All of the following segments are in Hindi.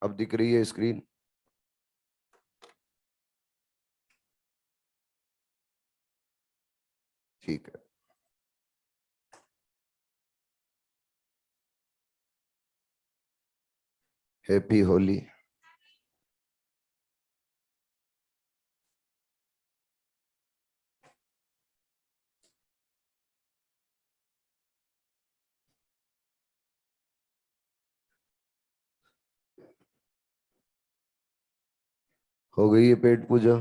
अब दिख रही है स्क्रीन? ठीक है। हैप्पी होली। हो गई है पेट पूजा?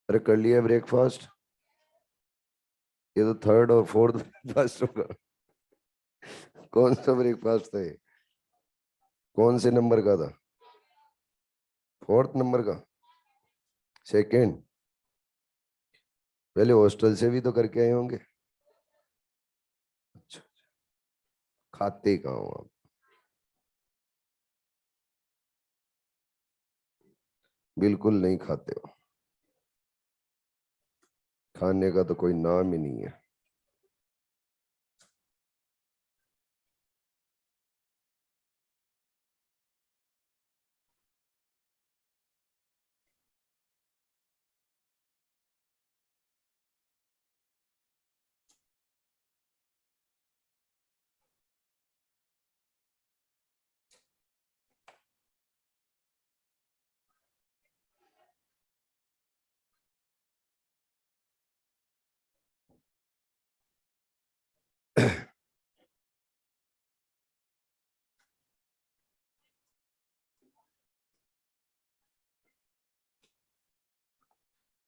अरे कर लिया ब्रेकफास्ट? ये तो थर्ड और फोर्थ ब्रेकफास्ट होगा। कौन सा ब्रेकफास्ट था ये? कौन से नंबर का था? फोर्थ नंबर का? सेकंड? पहले हॉस्टल से भी तो करके आए होंगे। अच्छा, खाते कहाँ हो आप? बिल्कुल नहीं खाते हो। खाने का तो कोई नाम ही नहीं है।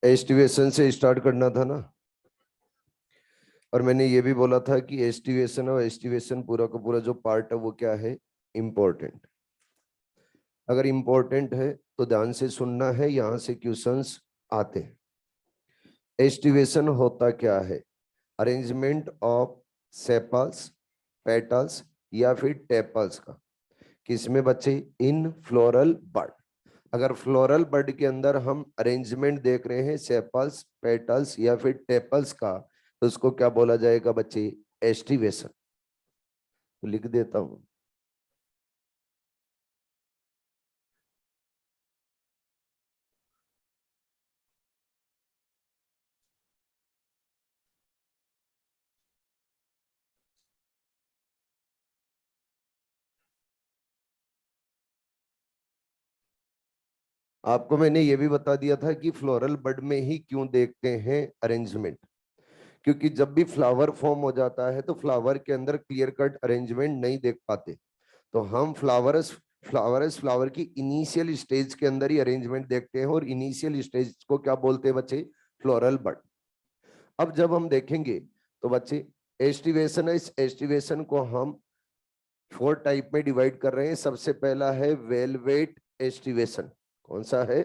एस्टिवेशन से स्टार्ट करना था ना। और मैंने ये भी बोला था कि एस्टिवेशन और एस्टिवेशन पूरा का पूरा जो पार्ट है वो क्या है? इम्पोर्टेंट। अगर इम्पोर्टेंट है तो ध्यान से सुनना है, यहां से क्वेश्चंस आते हैं। एस्टिवेशन होता क्या है? अरेंजमेंट ऑफ सेपल्स, पेटल्स या फिर टेपल्स का। किसमें बच्चे? इन फ्लोरल बड। अगर फ्लोरल बड के अंदर हम अरेंजमेंट देख रहे हैं सेपल्स, पेटल्स या फिर टेपल्स का, तो उसको क्या बोला जाएगा बच्चे? एस्टिवेशन। तो लिख देता हूं। आपको मैंने ये भी बता दिया था कि फ्लोरल बड में ही क्यों देखते हैं अरेंजमेंट, क्योंकि जब भी फ्लावर फॉर्म हो जाता है तो फ्लावर के अंदर क्लियर कट अरेंजमेंट नहीं देख पाते। तो हम फ्लावर की इनिशियल स्टेज के अंदर ही अरेंजमेंट देखते हैं, और इनिशियल स्टेज को क्या बोलते हैं बच्चे? फ्लोरल बड। अब जब हम देखेंगे तो बच्चे एस्टिवेशन है, इस एस्टिवेशन को हम 4 टाइप में डिवाइड कर रहे हैं। सबसे पहला है वेलवेट एस्टिवेशन। कौन सा है?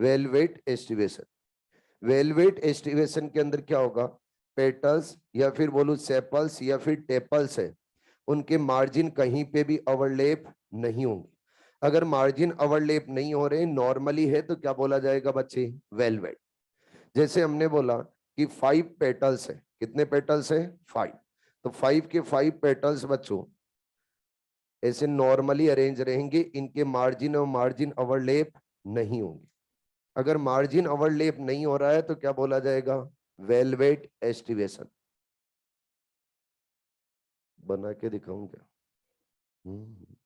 Velvet aestivation. वेलवेट एस्टिवेशन के अंदर क्या होगा? पेटल्स या फिर बोलूं सेपल्स या फिर टेपल्स है, उनके मार्जिन कहीं पे भी ओवरलैप नहीं होंगे। अगर मार्जिन ओवरलैप नहीं हो रहे, नॉर्मली है, तो क्या बोला जाएगा बच्चे? वेलवेट। जैसे हमने बोला कि 5 पेटल्स है। कितने पेटल्स है? 5। तो 5 के 5 पेटल्स बच्चों ऐसे नॉर्मली अरेंज रहेंगे, इनके मार्जिन और मार्जिन ओवरलैप नहीं होंगे। अगर मार्जिन ओवरलैप नहीं हो रहा है तो क्या बोला जाएगा? Velvet aestivation. बना के दिखाऊं क्या? हम्म।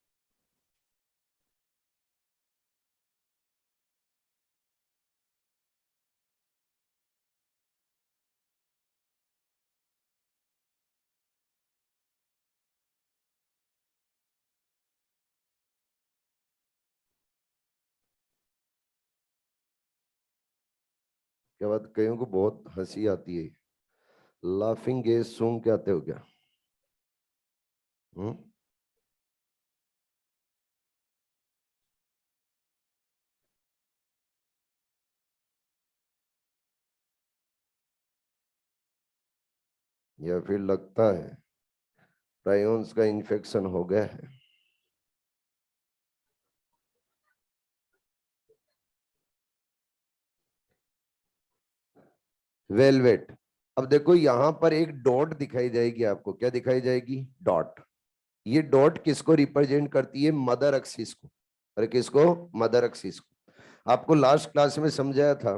क्या बात, कईयों को बहुत हंसी आती है। लाफिंग गैस सूंघ के आते हो क्या? हम्म। या फिर लगता है प्रायोन्स का इन्फेक्शन हो गया है? वेलवेट। अब देखो यहां पर एक डॉट दिखाई जाएगी आपको। क्या दिखाई जाएगी? डॉट। ये डॉट किसको रिप्रेजेंट करती है? मदर एक्सिस को। अरे किसको? मदर एक्सिस को। आपको लास्ट क्लास में समझाया था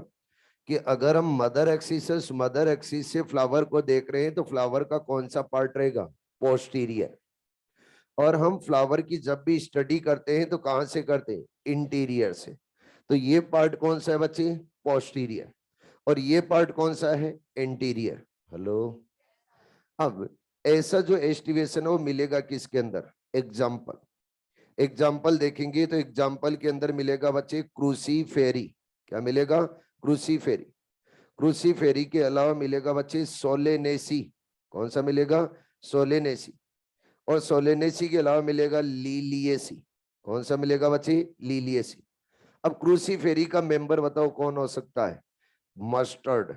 कि अगर हम मदर एक्सिस से फ्लावर को देख रहे हैं तो फ्लावर का कौन सा पार्ट रहेगा? पोस्टीरियर। और हम फ्लावर की जब भी स्टडी करते हैं तो कहां से करते हैं? इंटीरियर से। तो ये पार्ट कौन सा है बच्चे? पोस्टीरियर। और ये पार्ट कौन सा है? इंटीरियर। हेलो। अब ऐसा जो एस्टिवेशन है वो मिलेगा किसके अंदर? एग्जाम्पल। एग्जाम्पल देखेंगे तो एग्जाम्पल के अंदर मिलेगा बच्चे क्रूसीफेरी। क्या मिलेगा? क्रूसीफेरी। क्रूसीफेरी के अलावा मिलेगा बच्चे सोलेनेसी। कौन सा मिलेगा? सोलेनेसी। और सोलेनेसी के अलावा मिलेगा लीलिएसी। कौन सा मिलेगा बच्चे? लीलिएसी। अब क्रूसीफेरी का मेंबर बताओ कौन हो सकता है? मस्टर्ड।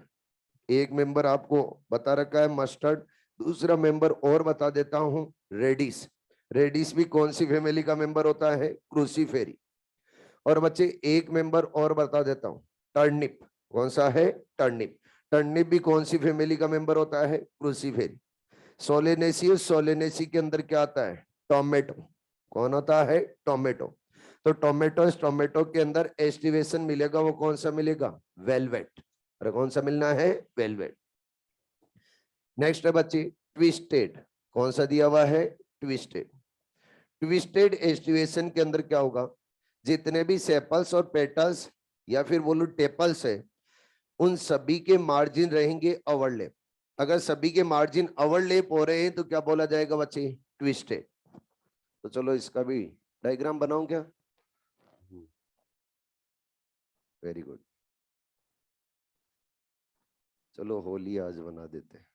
एक मेंबर आपको बता रखा है मस्टर्ड। दूसरा मेंबर और बता देता हूं, रेडिस। रेडिस भी कौन सी फैमिली का मेंबर होता है? क्रूसीफेरी। और बच्चे एक मेंबर और बता देता हूं, टर्निप। कौन सा है? टर्निप। टर्निप भी कौन सी फैमिली का मेंबर होता है? क्रूसीफेरी। सोलेनेसी और सोलेनेसी के अंदर क्या आता है? टोमेटो। कौन होता है? टोमेटो। तो टोमेटो के अंदर एस्टिवेशन मिलेगा, वो कौन सा मिलेगा? वेलवेट। अरे कौन सा मिलना है? वेलवेट। नेक्स्ट है बच्चे ट्विस्टेड। कौन सा दिया हुआ है? ट्विस्टेड। ट्विस्टेड एस्टिवेशन के अंदर क्या होगा? जितने भी सेपल्स और पेटल्स या फिर बोलो टेपल्स है, उन सभी के मार्जिन रहेंगे ओवरलैप। अगर सभी के मार्जिन ओवरलैप हो रहे हैं तो क्या बोला जाएगा बच्चे? ट्विस्टेड। तो चलो इसका भी डायग्राम बनाऊं क्या? Very good. चलो होली आज बना देते हैं।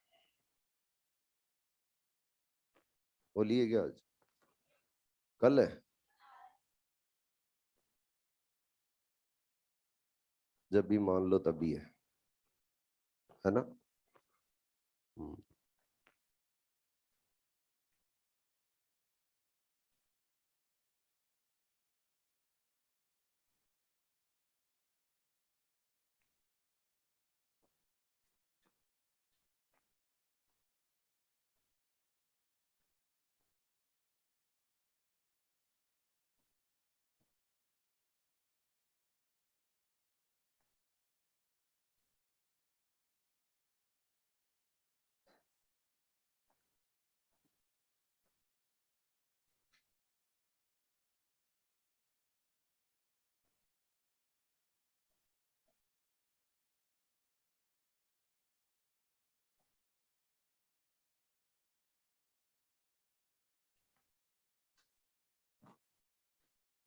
होली है क्या आज? कल है? जब भी मान लो तभी है ना? हम्म।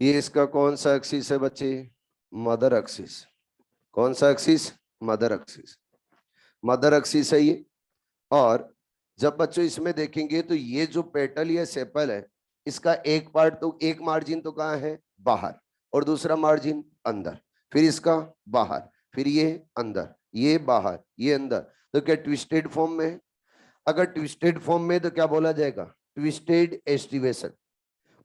ये इसका कौन सा एक्सिस है बच्चे? Mother axis. कौन सा axis? Mother axis. Mother axis है ये। और जब बच्चों इसमें देखेंगे तो ये जो पेटल या सेपल है, इसका एक पार्ट तो एक मार्जिन तो कहाँ है? बाहर। और दूसरा मार्जिन अंदर। फिर इसका बाहर, फिर ये अंदर, ये बाहर, ये अंदर। तो क्या ट्विस्टेड फॉर्म में है? अगर ट्विस्टेड फॉर्म में तो क्या बोला जाएगा? Twisted aestivation.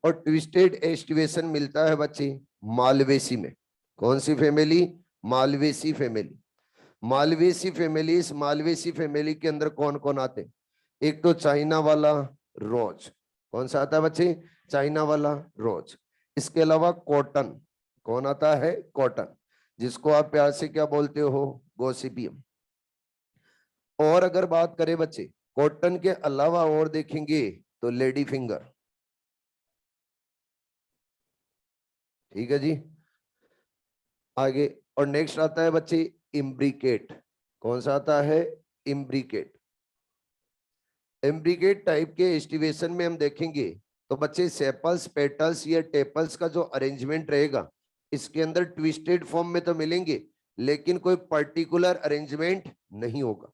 और ट्विस्टेड एस्टिवेशन मिलता है बच्चे मालवेसी में। कौन सी family? Malvaceae family. Malvaceae family. इस मालवेसी फैमिली के अंदर कौन कौन आते हैं? एक तो चाइना वाला रोज। कौन सा आता है बच्चे? चाइना वाला रोज। इसके अलावा कॉटन। कौन आता है? कॉटन। जिसको आप प्यार से क्या बोलते हो? गोसिपियम। और अगर बात करें बच्चे कॉटन के अलावा और देखेंगे तो लेडी फिंगर। ठीक है जी। आगे और नेक्स्ट आता है बच्चे इम्ब्रिकेट। कौन सा आता है? इम्ब्रिकेट। इम्ब्रिकेट टाइप के एस्टिवेशन में हम देखेंगे तो बच्चे सेपल्स पेटल्स या टेपल्स का जो अरेंजमेंट रहेगा, इसके अंदर ट्विस्टेड फॉर्म में तो मिलेंगे, लेकिन कोई पर्टिकुलर अरेंजमेंट नहीं होगा।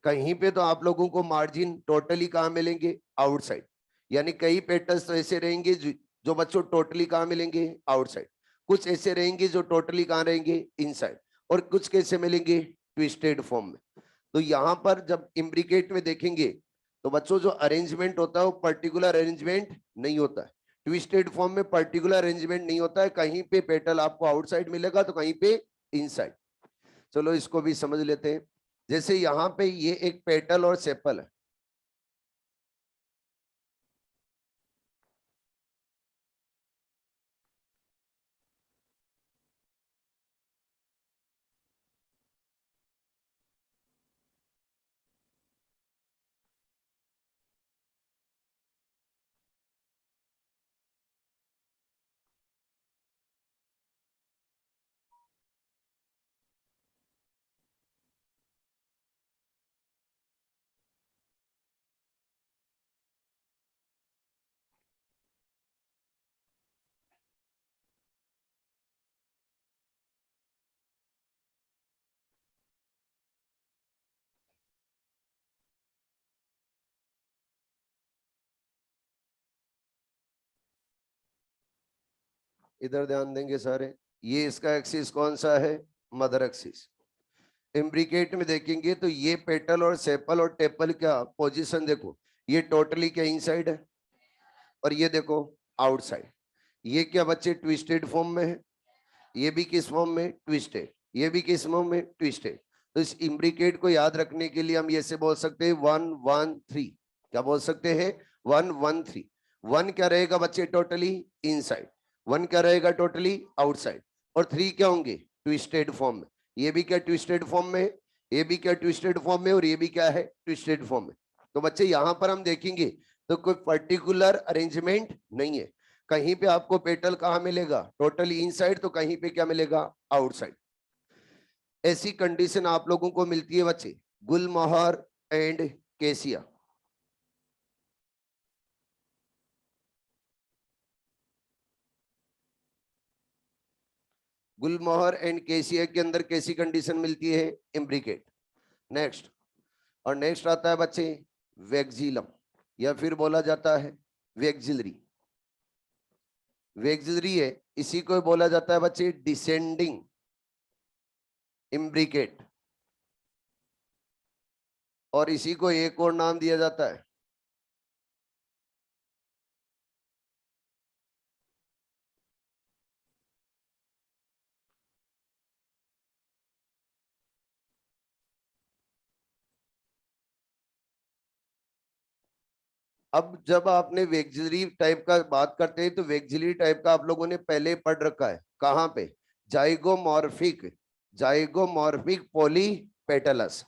कहीं पे तो आप लोगों को मार्जिन टोटली कहाँ मिलेंगे? आउटसाइड। यानी कई पेटल्स तो ऐसे रहेंगे जो बच्चों टोटली कहाँ मिलेंगे? आउटसाइड। कुछ ऐसे रहेंगे जो टोटली कहाँ रहेंगे? इनसाइड। और कुछ कैसे मिलेंगे? ट्विस्टेड फॉर्म में। तो यहां पर जब इम्ब्रिकेट में देखेंगे तो बच्चों जो अरेंजमेंट होता है वो पर्टिकुलर अरेंजमेंट नहीं होता है। ट्विस्टेड फॉर्म में पर्टिकुलर अरेंजमेंट नहीं होता है, कहीं पे पेटल आपको आउटसाइड मिलेगा तो कहीं पे इनसाइड। चलो इसको भी समझ लेते हैं। जैसे यहाँ पे ये एक पेटल और सेपल है। इधर ध्यान देंगे सारे। ये इसका एक्सिस कौन सा है? Mother axis. इम्ब्रिकेट में देखेंगे तो ये पेटल और सेपल और टेपल का पोजीशन देखो, ये टोटली क्या इनसाइड है, और ये देखो आउटसाइड। ये क्या बच्चे ट्विस्टेड फॉर्म में है, ये भी किस फॉर्म में? ट्विस्टेड। ये भी किस फॉर्म में? ट्विस्टेड। तो इस इम्ब्रिकेट को याद रखने के लिए हम ये से बोल सकते हैं 1 1 3। क्या बोल सकते हैं? 1 1 3। 1 क्या रहेगा बच्चे? Totally inside. 1 क्या रहेगा? Totally outside. और 3 क्या होंगे? ट्विस्टेड फॉर्म में। ये भी क्या ट्विस्टेड फॉर्म में? ये भी क्या ट्विस्टेड फॉर्म में, और ये भी क्या है? ट्विस्टेड फॉर्म में। तो बच्चे यहां पर हम देखेंगे तो कोई पर्टिकुलर अरेंजमेंट नहीं है। कहीं पे आपको पेटल कहाँ मिलेगा? टोटली इनसाइड, तो कहीं पे क्या मिलेगा? आउटसाइड। ऐसी कंडीशन आप लोगों को मिलती है बच्चे गुलमोहर एंड केसिया। गुलमोहर एंड केसिया के अंदर कैसी कंडीशन मिलती है? इम्ब्रिकेट। नेक्स्ट, और नेक्स्ट आता है बच्चे वेक्सिलम, या फिर बोला जाता है वेक्सिलरी। वेक्सिलरी है, इसी को बोला जाता है बच्चे डिसेंडिंग इम्ब्रिकेट, और इसी को एक और नाम दिया जाता है अब जब आपने वेक्सिलरी टाइप का बात करते हैं तो वेक्सिलरी टाइप का आप लोगों ने पहले पढ़ रखा है कहां पे? Zygomorphic, zygomorphic polypetalous.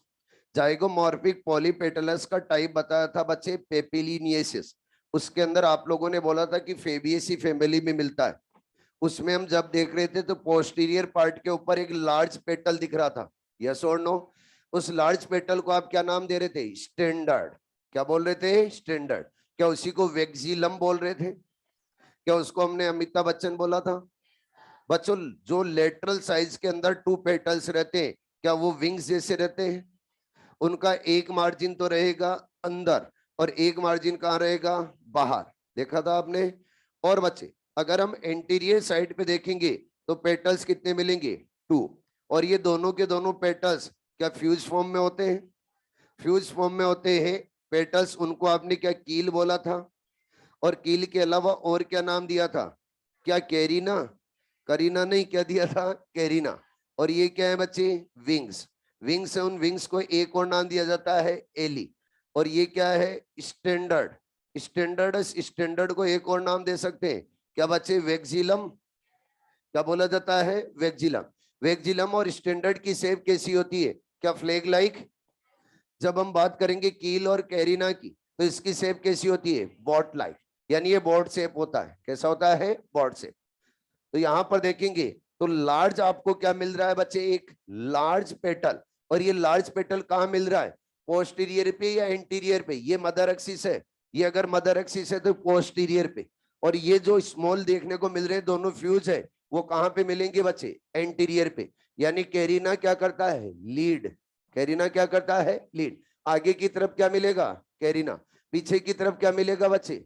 Zygomorphic polypetalous का टाइप बताया था बच्चे पेपिलिनियसिस। उसके अंदर आप लोगों ने बोला था कि फेबियसी फैमिली में मिलता है। उसमें हम जब देख रहे थे तो पोस्टीरियर पार्ट के ऊपर एक लार्ज पेटल दिख रहा था, यस और नो? उस लार्ज पेटल को आप क्या नाम दे रहे थे? स्टैंडर्ड। क्या बोल रहे थे? स्टैंडर्ड। क्या उसी को वेक्सिलम बोल रहे थे? क्या उसको हमने अमिताभ बच्चन बोला था? बच्चों, जो लेटरल साइज के अंदर 2 पेटल्स रहते हैं, क्या वो विंग्स जैसे रहते हैं? उनका एक मार्जिन तो रहेगा अंदर, और एक मार्जिन कहाँ रहेगा? बाहर। देखा था आपने? और बच्चे अगर हम एंटीरियर साइड पे देखेंगे तो पेटल्स कितने मिलेंगे? 2। और ये दोनों के दोनों पेटल्स क्या फ्यूज फॉर्म में होते हैं? फ्यूज फॉर्म में होते हैं पेटल्स। उनको आपने क्या कील बोला था? और कील के अलावा और क्या नाम दिया था? क्या कैरीना? करीना नहीं, क्या दिया था? कैरीना। और ये क्या है बच्चे? विंग्स। विंग्स है, उन विंग्स को एक और नाम दिया जाता है एली। और ये क्या है? स्टैंडर्ड। स्टैंडर्ड, स्टैंडर्ड को एक और नाम दे सकते हैं क्या बच्चे? वेक्सिलम। क्या बोला जाता है? वेक्सिलम। वेक्सिलम और स्टैंडर्ड की शेप कैसी होती है? क्या फ्लैग लाइक? जब हम बात करेंगे कील और कैरिना की तो इसकी शेप कैसी होती है? बॉट लाइक, यानी ये बॉट शेप होता है। कैसा होता है? Boat shape. तो यहां पर देखेंगे तो लार्ज आपको क्या मिल रहा है बच्चे? एक लार्ज पेटल। और ये लार्ज पेटल कहां मिल रहा है? पोस्टीरियर पे या एंटीरियर पे? ये मदर एक्सिस है, ये अगर मदर एक्सिस है तो पोस्टीरियर पे। और ये जो स्मॉल देखने को मिल रहे हैं दोनों फ्यूज है, वो कहां पे मिलेंगे बच्चे? एंटीरियर पे। यानी कैरिना क्या करता है? लीड। कैरिना क्या करता है? लीड। आगे की तरफ क्या मिलेगा? कैरिना। पीछे की तरफ क्या मिलेगा बच्चे?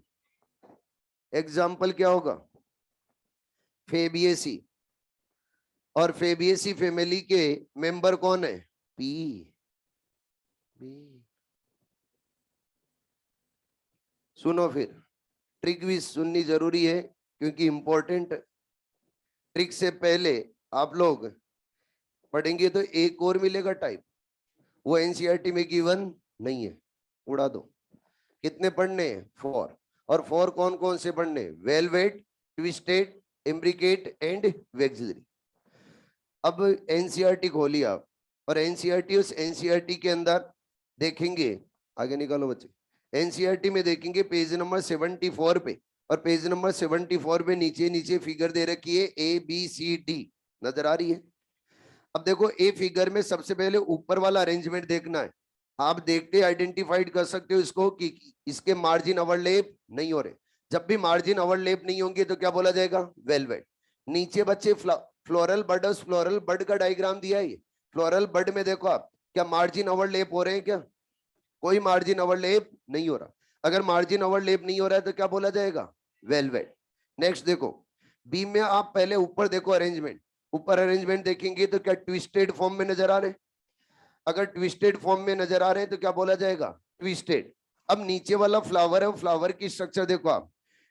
एग्जाम्पल क्या होगा? फेबियसी। और फेबियसी फैमिली के मेंबर कौन है? P B. सुनो फिर, ट्रिक भी सुननी जरूरी है क्योंकि इंपॉर्टेंट। ट्रिक से पहले आप लोग पढ़ेंगे तो एक और मिलेगा टाइप, वो एनसीईआरटी में गिवन नहीं है, उड़ा दो। कितने पढ़ने हैं? 4। और 4 कौन कौन से पढ़ने? Velvet, twisted, imbricate and vexillary. अब एनसीईआरटी खोलिए आप, और एनसीईआरटी, उस एनसीईआरटी के अंदर देखेंगे, आगे निकालो बच्चे। एनसीईआरटी में देखेंगे पेज नंबर 74 पे, और पेज नंबर 74 पे नीचे नीचे फिगर दे रखी है ABCD, नजर आ रही है? अब देखो ए फिगर में सबसे पहले ऊपर वाला अरेंजमेंट देखना है। आप देखते आइडेंटिफाइड कर सकते हो इसको कि इसके मार्जिन ओवरलैप नहीं हो रहे। जब भी मार्जिन ओवरलैप नहीं होंगे तो क्या बोला जाएगा? वेलवेट। नीचे बच्चे फ्लोरल बर्ड, फ्लोरल बर्ड का डायग्राम दिया है। फ्लोरल बर्ड में देखो आप, क्या मार्जिन ओवरलैप हो रहे हैं? क्या कोई मार्जिन ओवरलैप नहीं हो रहा। अगर मार्जिन ओवरलैप नहीं हो रहा है तो क्या बोला जाएगा? वेलवेट। नेक्स्ट देखो, बी में आप पहले ऊपर देखो अरेंजमेंट, ऊपर अरेंजमेंट देखेंगे तो क्या ट्विस्टेड फॉर्म में नजर आ रहे हैं? अगर ट्विस्टेड फॉर्म में नजर आ रहे हैं तो क्या बोला जाएगा? ट्विस्टेड। अब नीचे वाला फ्लावर है, वो फ्लावर की स्ट्रक्चर देखो आप,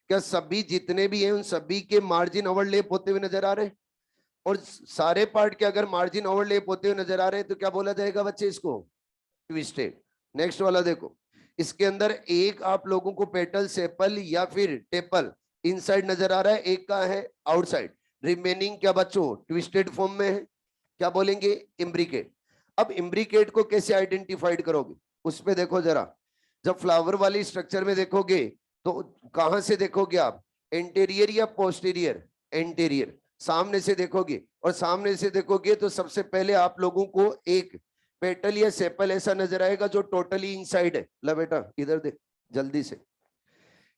क्या सभी जितने भी हैं उन सभी के मार्जिन ओवरलैप होते हुए नजर आ रहे हैं? और सारे पार्ट के अगर मार्जिन ओवरलैप होते हुए नजर आ रहे हैं तो क्या बोला जाएगा बच्चे इसको? ट्विस्टेड। नेक्स्ट वाला देखो, इसके अंदर एक आप लोगों को पेटल सेपल या फिर टेपल इनसाइड नजर आ रहा है, एक का है आउटसाइड। रिमेनिंग क्या बच्चों ट्विस्टेड फॉर्म में है, क्या बोलेंगे? इम्ब्रिकेट। अब इम्ब्रिकेट को कैसे आइडेंटिफाइड करोगे उस पे देखो जरा, जब फ्लावर वाली स्ट्रक्चर में देखोगे तो कहां से देखोगे आप? एंटीरियर या पोस्टीरियर? एंटीरियर। सामने से देखोगे, और सामने से देखोगे तो सबसे पहले आप लोगों को एक पेटल या सेपल ऐसा नजर आएगा जो टोटली इनसाइड है। ला बेटा इधर देख जल्दी से,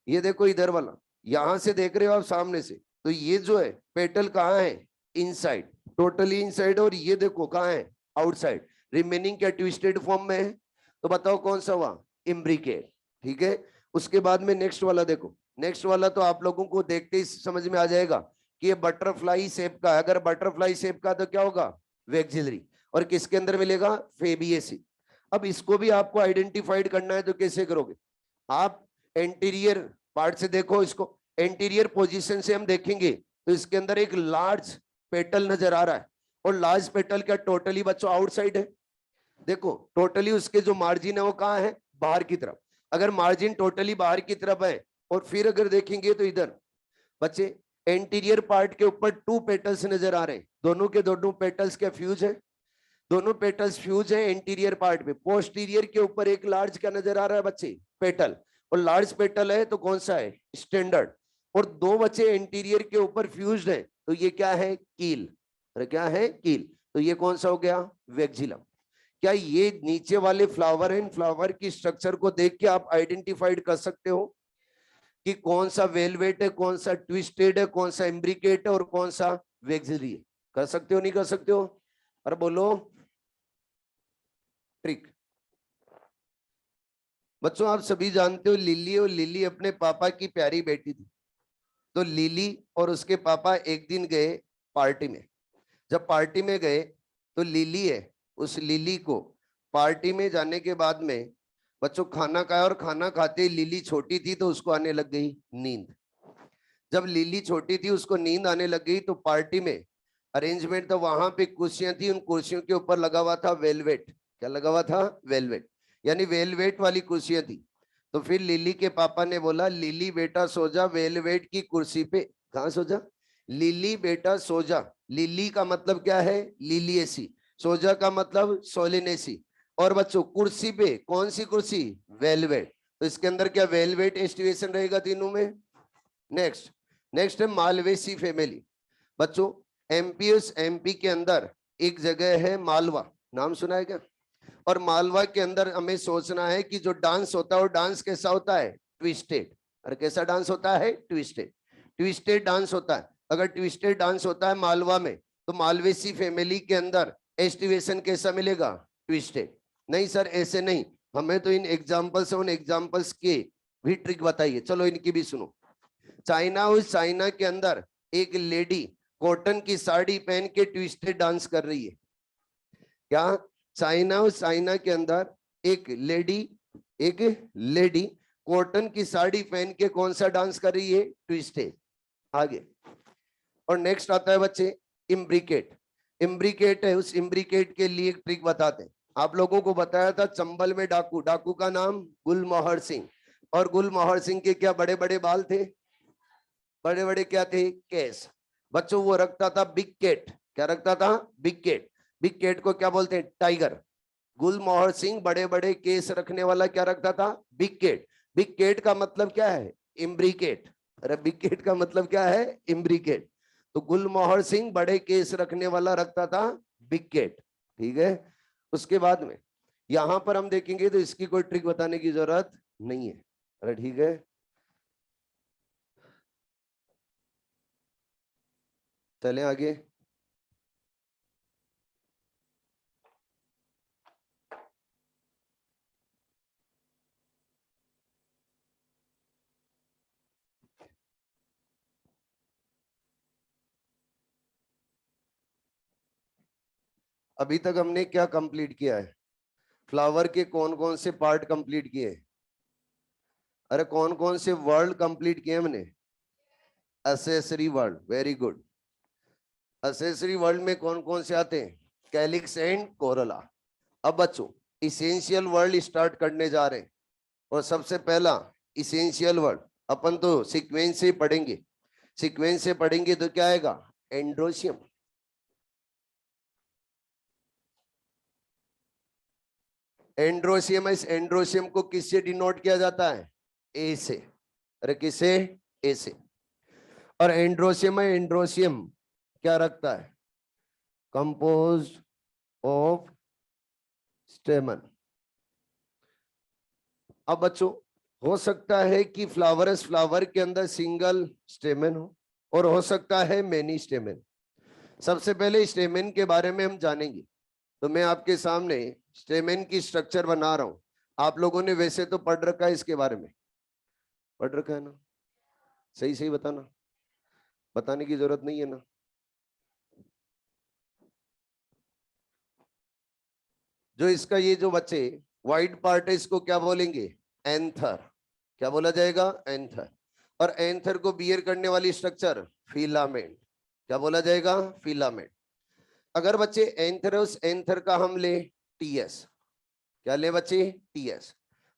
ये देखो इधर वाला, यहां से देख रहे हो आप सामने से, तो ये जो है पेटल कहाँ है? Inside, totally inside. और ये देखो कहाँ है? आउटसाइड। रिमेनिंग क्या ट्विस्टेड फॉर्म में है? तो बताओ कौन सा हुआ? इम्ब्रिकेट। ठीक है। उसके बाद में नेक्स्ट वाला देखो, नेक्स्ट वाला तो आप लोगों को देखते ही समझ में आ जाएगा कि ये बटरफ्लाई शेप का है। अगर बटरफ्लाई शेप का तो क्या होगा? वेक्सिलरी। और किसके अंदर मिलेगा? फेबियेसी। अब इसको भी आपको आइडेंटिफाइड करना है तो कैसे करोगे आप? एंटीरियर पार्ट से देखो इसको, एंटीरियर पोजीशन से हम देखेंगे तो इसके अंदर एक लार्ज पेटल नजर आ रहा है, और लार्ज पेटल क्या टोटली बच्चों आउटसाइड है? देखो टोटली उसके जो मार्जिन है वो कहाँ है? बाहर की तरफ। अगर मार्जिन टोटली बाहर की तरफ है, और फिर अगर देखेंगे तो इधर बच्चे एंटीरियर पार्ट के ऊपर टू पेटल्स नजर आ रहे हैं, दोनों के दोनों पेटल्स क्या फ्यूज है? दोनों पेटल्स फ्यूज है एंटीरियर पार्ट में। पोस्टीरियर के ऊपर एक लार्ज क्या नजर आ रहा है बच्चे? पेटल। और लार्ज पेटल है तो कौन सा है? स्टैंडर्ड। और दो बच्चे एंटीरियर के ऊपर फ्यूज्ड है, तो ये क्या है? कील। और क्या है? कील। तो ये कौन सा हो गया? वेक्सिलम। क्या ये नीचे वाले फ्लावर है, इन फ्लावर की स्ट्रक्चर को देख के आप आइडेंटिफाइड कर सकते हो कि कौन सा वेलवेट है, कौन सा ट्विस्टेड है, कौन सा इम्ब्रिकेट है और कौन सा वेक्सिलरी है? कर सकते हो नहीं कर सकते हो? अरे बोलो। ट्रिक। बच्चों आप सभी जानते हो लिली, और लिली अपने पापा की प्यारी बेटी थी। तो लिली और उसके पापा एक दिन गए पार्टी में। जब पार्टी में गए तो लिली है, उस लिली को पार्टी में जाने के बाद में बच्चों खाना खाया, और खाना खाते ही लिली छोटी थी तो उसको आने लग गई नींद। जब लिली छोटी थी उसको नींद आने लग गई तो पार्टी में अरेंजमेंट, तो वहां पे कुर्सियां थी, उन कुर्सियों के ऊपर लगा हुआ था वेलवेट। क्या लगा हुआ था? वेलवेट। यानी वेलवेट वाली कुर्सियां थी। तो फिर लिली के पापा ने बोला लिली बेटा सो जा वेलवेट की कुर्सी पे। कहाँ सो जा? लिली बेटा सो जा। लिली का मतलब क्या है? लिलिएसी। सोजा का मतलब सोलिनेसी। और बच्चों कुर्सी पे कौन सी कुर्सी? वेलवेट। तो इसके अंदर क्या वेलवेट एस्टिवेशन रहेगा तीनों में? नेक्स्ट, नेक्स्ट है मालवेसी फैमिली। बच्चों एमपी के अंदर एक जगह है मालवा, नाम सुना है क्या? और मालवा के अंदर हमें सोचना है कि जो डांस होता है वो डांस कैसा होता है? ट्विस्टेड। और कैसा डांस होता है? ट्विस्टेड। ट्विस्टेड डांस होता है। अगर ट्विस्टेड डांस होता है मालवा में, तो मालवेसी फैमिली के अंदर एस्टिवेशन कैसा मिलेगा? ट्विस्टेड। नहीं सर ऐसे नहीं, हमें तो इन एग्जाम्पल्स उन एग्जाम्पल्स के भी ट्रिक बताइए, चलो इनकी भी सुनो। चाइना, उस चाइना के अंदर एक लेडी कॉटन की साड़ी पहन के ट्विस्टेड डांस कर रही है। क्या? चाइना, उस चाइना के अंदर एक लेडी कॉटन की साड़ी पहन के कौन सा डांस कर रही है? ट्विस्टेड। आगे। और नेक्स्ट आता है बच्चे इम्ब्रिकेट। इम्ब्रिकेट है, उस इम्ब्रिकेट के लिए एक ट्रिक बताते हैं। आप लोगों को बताया था चंबल में डाकू, डाकू का नाम गुलमोहर सिंह। और गुलमोहर सिंह के क्या बड़े बड़े बाल थे? बड़े बड़े क्या थे? केस। बच्चों वो रखता था बिग कैट। क्या रखता था? Big cat. बिग कैट को क्या बोलते हैं? टाइगर। गुलमोहर सिंह बड़े बड़े केस रखने वाला क्या रखता था? Big cat. बिग कैट का मतलब क्या है? इम्ब्रिकेट। अरे बिग कैट का मतलब क्या है? इम्ब्रिकेट। तो गुलमोहर सिंह बड़े केस रखने वाला रखता था बिग कैट। ठीक है। उसके बाद में यहां पर हम देखेंगे तो इसकी कोई ट्रिक बताने की जरूरत नहीं है। अरे ठीक है, चले आगे। अभी तक हमने क्या कंप्लीट किया है? फ्लावर के कौन कौन से पार्ट कंप्लीट किए? अरे कौन कौन से वर्ड कंप्लीट किए हमने? Accessory word, very good. Accessory word में कौन कौन से आते हैं? Calyx and Corolla. अब बच्चों इसेंशियल वर्ड स्टार्ट करने जा रहे हैं, और सबसे पहला इसेंशियल वर्ड अपन तो सीक्वेंस से पढ़ेंगे। सीक्वेंस से पढ़ेंगे तो क्या आएगा? एंड्रोशियम। एंड्रोशियम, इस एंड्रोशियम को किससे डिनोट किया जाता है? ए से। अरे किसे? ए से। और एंड्रोशियम है, एंड्रोशियम क्या रखता है? Compose of स्टेमन। अब बच्चों हो सकता है कि फ्लावर के अंदर सिंगल स्टेमन हो, और हो सकता है मेनी स्टेमन। सबसे पहले स्टेमन के बारे में हम जानेंगे। तो मैं आपके सामने स्टेमन की स्ट्रक्चर बना रहा हूं। आप लोगों ने वैसे तो पढ़ रखा है, इसके बारे में पढ़ रखा है ना? सही सही बताना, बताने की जरूरत नहीं है ना? जो इसका ये जो बच्चे व्हाइट पार्ट है, इसको क्या बोलेंगे? एंथर। क्या बोला जाएगा? एंथर। और एंथर को बियर करने वाली स्ट्रक्चर फिलामेंट। क्या बोला जाएगा? फिलामेंट। अगर बच्चे एंथरस एंथर का हम ले टीएस, क्या ले बच्चे? टीएस।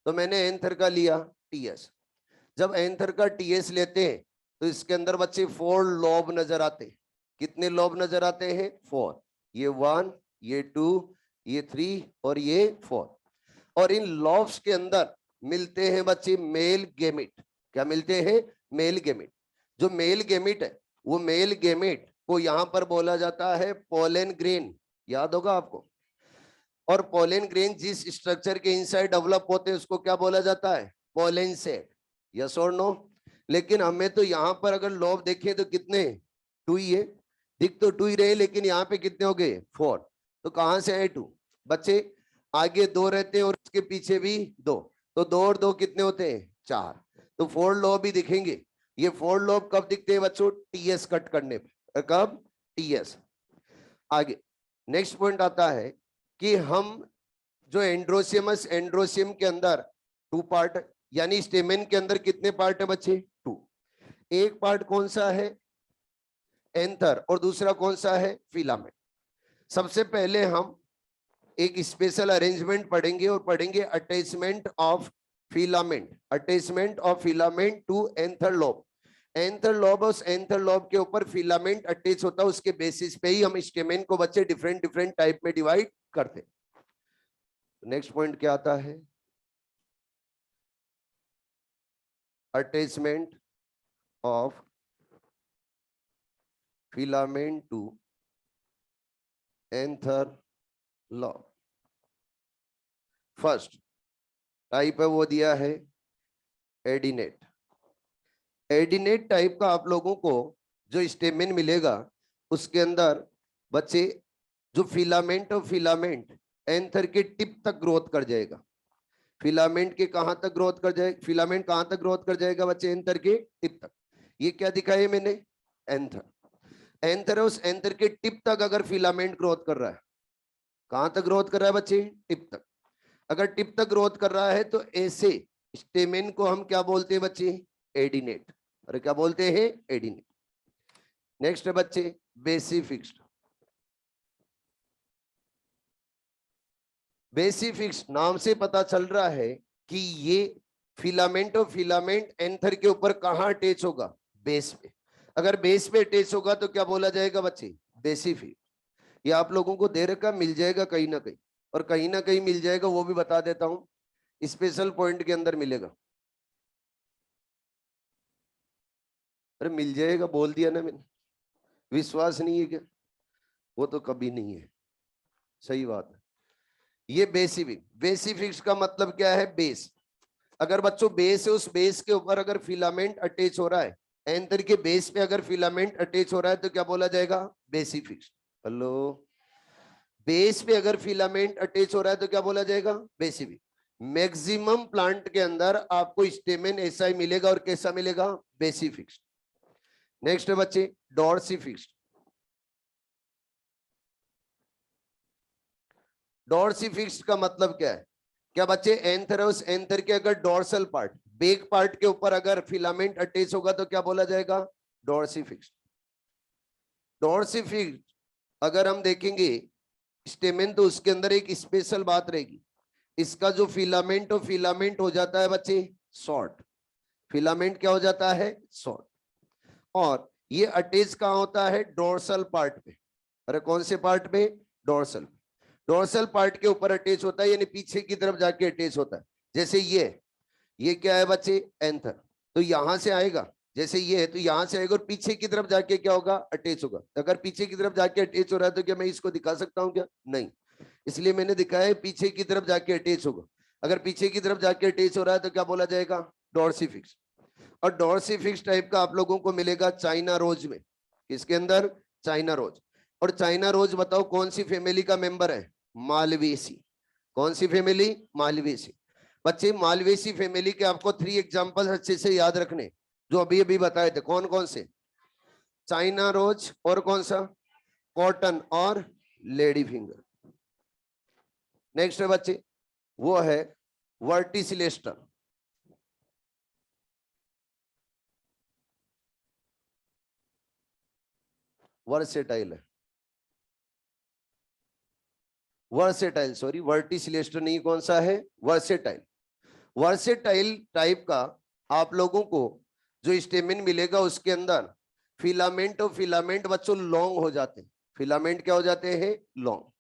तो मैंने एंथर का लिया टीएस। जब एंथर का टीएस लेते हैं तो इसके अंदर बच्चे 4 लोब नजर आते हैं। कितने लोब नजर आते हैं? 4। ये 1, ये 2, ये 3 और ये 4। और इन लॉब्स के अंदर मिलते हैं बच्चे मेल गेमिट। क्या मिलते हैं? Male gamete. जो मेल गेमिट है, वो मेल गेमिट को यहां पर बोला जाता है पोलन ग्रेन। याद होगा आपको। और पोलन ग्रेन जिस स्ट्रक्चर के इनसाइड डेवलप होते हैं उसको क्या बोला जाता है? Pollen set. यस और नो? लेकिन हमें तो यहां पर अगर लोब देखें तो कितने? 2 ही है। दिख तो 2 ही रहे, लेकिन यहाँ पे कितने हो गए? 4। तो कहां से है 2? बच्चे आगे 2 रहते हैं और उसके पीछे भी 2। तो 2 और 2 कितने होते हैं? 4। तो 4 लोब ही दिखेंगे। ये 4 लोब कब दिखते हैं बच्चों? टीएस कट करने पे। कब? टीएस। आगे नेक्स्ट पॉइंट आता है कि हम जो एंड्रोसियम के अंदर 2 पार्ट, यानी स्टेमेन के अंदर कितने पार्ट है बच्चे? 2। एक पार्ट कौन सा है? एंथर। और दूसरा कौन सा है? फिलामेंट। सबसे पहले हम एक स्पेशल अरेंजमेंट पढ़ेंगे, और पढ़ेंगे attachment of filament. Attachment of filament to anther lobe. Anther lobe, उस एंथर लोब के ऊपर फिलामेंट अटैच होता है। उसके बेसिस पे ही हम स्टेमेन को बच्चे डिफरेंट डिफरेंट टाइप में डिवाइड करते हैं। नेक्स्ट पॉइंट क्या आता है? Attachment of filament to anther lobe. First type है वो दिया है एडिनेट। एडिनेट टाइप का आप लोगों को जो स्टेमेन मिलेगा उसके अंदर बच्चे जो फिलामेंट और फिलामेंट एंथर के टिप तक ग्रोथ कर जाएगा। फिलामेंट के कहां तक ग्रोथ कर जाएगा? फिलामेंट कहां तक ग्रोथ कर जाएगा बच्चे? एंथर के टिप तक। ये क्या दिखाया मैंने? एंथर। एंथर, उस एंथर के टिप तक अगर फिलामेंट ग्रोथ कर रहा है, कहां तक ग्रोथ कर रहा है बच्चे? टिप तक। अगर टिप तक ग्रोथ कर रहा है तो ऐसे स्टेमेन को हम क्या बोलते हैं बच्चे? एडिनेट। अरे क्या बोलते हैं? एडिनेट। नेक्स्ट है बच्चे बेसिफिक्स्ड। बेसिफिक्स्ड नाम से पता चल रहा है कि ये फिलामेंट और फिलामेंट एंथर के ऊपर कहां अटैच होगा? बेस पे। अगर बेस पे अटैच होगा तो क्या बोला जाएगा बच्चे? बेसिफिक्स्ड। ये आप लोगों को दे रखा, मिल जाएगा कहीं ना कहीं, और कहीं ना कहीं मिल जाएगा वो भी बता देता हूं। स्पेशल पॉइंट के अंदर मिलेगा। अरे मिल जाएगा, बोल दिया ना मैंने। विश्वास नहीं है क्या? वो तो कभी नहीं है। सही बात है। ये बेसिफिक्स का मतलब क्या है? बेस। अगर बच्चों बेस है, उस बेस के ऊपर अगर फिलामेंट अटैच हो रहा है, एंथर के बेस पे अगर फिलामेंट अटैच हो रहा है तो क्या बोला जाएगा? बेसिफिक्स। हेलो, बेस पे अगर फिलामेंट अटैच हो रहा है तो क्या बोला जाएगा? बेसिफिक्स। मैक्सिमम प्लांट के अंदर आपको स्टेमेन ऐसा ही मिलेगा, और कैसा मिलेगा? बेसिफिक्स। नेक्स्ट है बच्चे डॉर्सिफिक्स्ड। डॉर्सिफिक्स्ड का मतलब क्या है? क्या बच्चे, एंथरस, एंथर के अगर डोर्सल पार्ट, बेक पार्ट के ऊपर अगर फिलामेंट अटैच होगा तो क्या बोला जाएगा? डॉर्सिफिक्स्ड। डॉर्सिफिक्स्ड अगर हम देखेंगे स्टेमेन, तो उसके अंदर एक स्पेशल बात रहेगी, इसका जो फिलामेंट और फिलामेंट हो जाता है बच्चे शॉर्ट। फिलामेंट क्या हो जाता है? शॉर्ट। और ये अटैच कहां होता है? डोर्सल पार्ट पे। अरे कौन से पार्ट पे? डोर्सल। डोर्सल पार्ट के ऊपर अटैच होता है, यानी पीछे की तरफ जाके अटैच होता है। जैसे ये क्या है बच्चे? एंथर। तो यहां से आएगा, जैसे ये है तो यहां से आएगा और पीछे की तरफ जाके क्या होगा? अटैच होगा। तो अगर पीछे की तरफ जाके अटैच हो रहा है तो क्या मैं इसको दिखा सकता हूं क्या? नहीं, इसलिए मैंने दिखाया है पीछे की तरफ जाके अटैच होगा। अगर पीछे की तरफ जाके अटैच हो रहा है तो क्या बोला जाएगा? डॉर्सिफिक्स। और डॉर्सिफिक्स टाइप का आप लोगों को मिलेगा चाइना रोज में। इसके अंदर चाइना रोज। और चाइना रोज बताओ कौन सी फैमिली का मेंबर है? मालवेसी। कौन सी फैमिली? मालवेसी। बच्चे मालवेसी फैमिली के आपको 3 एग्जांपल अच्छे से याद रखने, जो अभी अभी बताए थे। कौन कौन से? चाइना रोज और कौन सा? कॉटन और लेडी फिंगर। नेक्स्ट है बच्चे, वो है वर्टिसिलेस्टर। वर्सेटाइल है, वर्सेटाइल, सॉरी वर्टिसिलेस्टर नहीं, कौन सा है? वर्सेटाइल। वर्सेटाइल टाइप का आप लोगों को जो स्टेमिन मिलेगा उसके अंदर फिलामेंट और फिलामेंट बच्चों लॉन्ग हो जाते हैं। फिलामेंट क्या हो जाते हैं? लॉन्ग।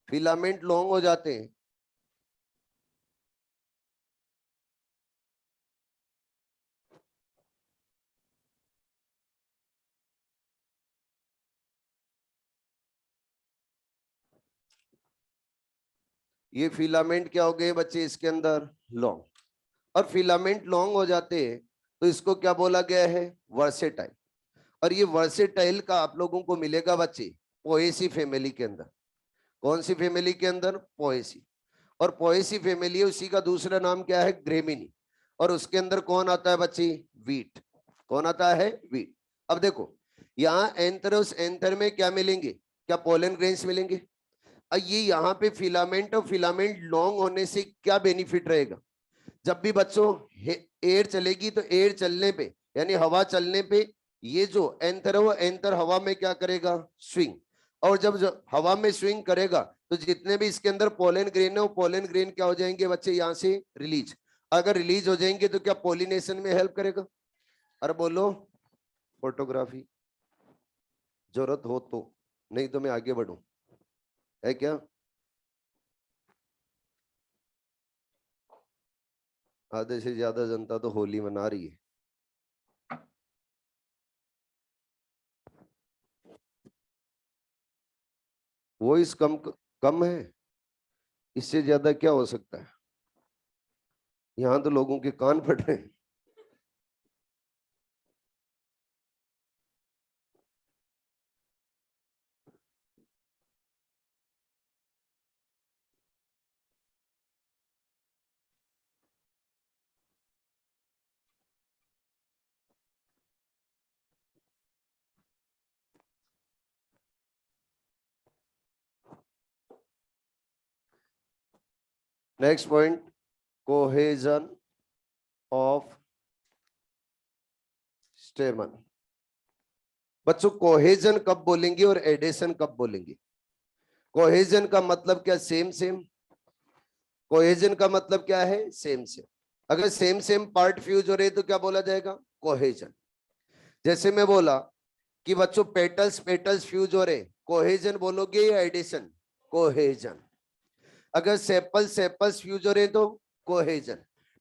फिलामेंट लॉन्ग हो जाते हैं। ये फिलामेंट क्या हो गए बच्चे? इसके अंदर लॉन्ग। और फिलामेंट लॉन्ग हो जाते हैं तो इसको क्या बोला गया है? वर्सेटाइल। और ये वर्सेटाइल का आप लोगों को मिलेगा बच्चे पोएसी फैमिली के अंदर। कौन सी फैमिली के अंदर? पोएसी। और पोएसी फैमिली, उसी का दूसरा नाम क्या है? ग्रेमिनी। और उसके अंदर कौन आता है बच्चे? वीट। कौन आता है? वीट। अब देखो, यहाँ एंथरस, एंथर में क्या मिलेंगे? क्या पोलन ग्रेन्स मिलेंगे? ये यहाँ पे फिलामेंट और फिलामेंट लॉन्ग होने से क्या बेनिफिट रहेगा? जब भी बच्चों एयर चलेगी तो एयर चलने पे, यानी हवा चलने पे, ये जो एंथर है वो एंथर हवा में क्या करेगा? स्विंग। और जब हवा में स्विंग करेगा तो जितने भी इसके अंदर पोलन ग्रेन है वो पोलन ग्रेन क्या हो जाएंगे बच्चे? यहाँ से रिलीज। अगर रिलीज हो जाएंगे तो क्या पोलिनेशन में हेल्प करेगा? अरे बोलो। फोटोग्राफी जरूरत हो तो, नहीं तो मैं आगे बढ़ू, है क्या? आधे से ज्यादा जनता तो होली मना रही है। वॉइस कम कम है, इससे ज्यादा क्या हो सकता है? यहाँ तो लोगों के कान फट रहे हैं। Next point, cohesion of स्टेमन। बच्चों कोहेजन कब बोलेंगे और एडेशन कब बोलेंगे? कोहेजन का मतलब क्या? Same same. कोहेजन का मतलब क्या है? Same same. अगर सेम सेम पार्ट फ्यूज हो रहे तो क्या बोला जाएगा? कोहेजन। जैसे मैं बोला कि बच्चों पेटल्स पेटल्स फ्यूज हो रहे, कोहेजन बोलोगे या एडिशन? कोहेजन। अगर सेपल्स सेपल्स फ्यूज हो रहे तो कोहेजन।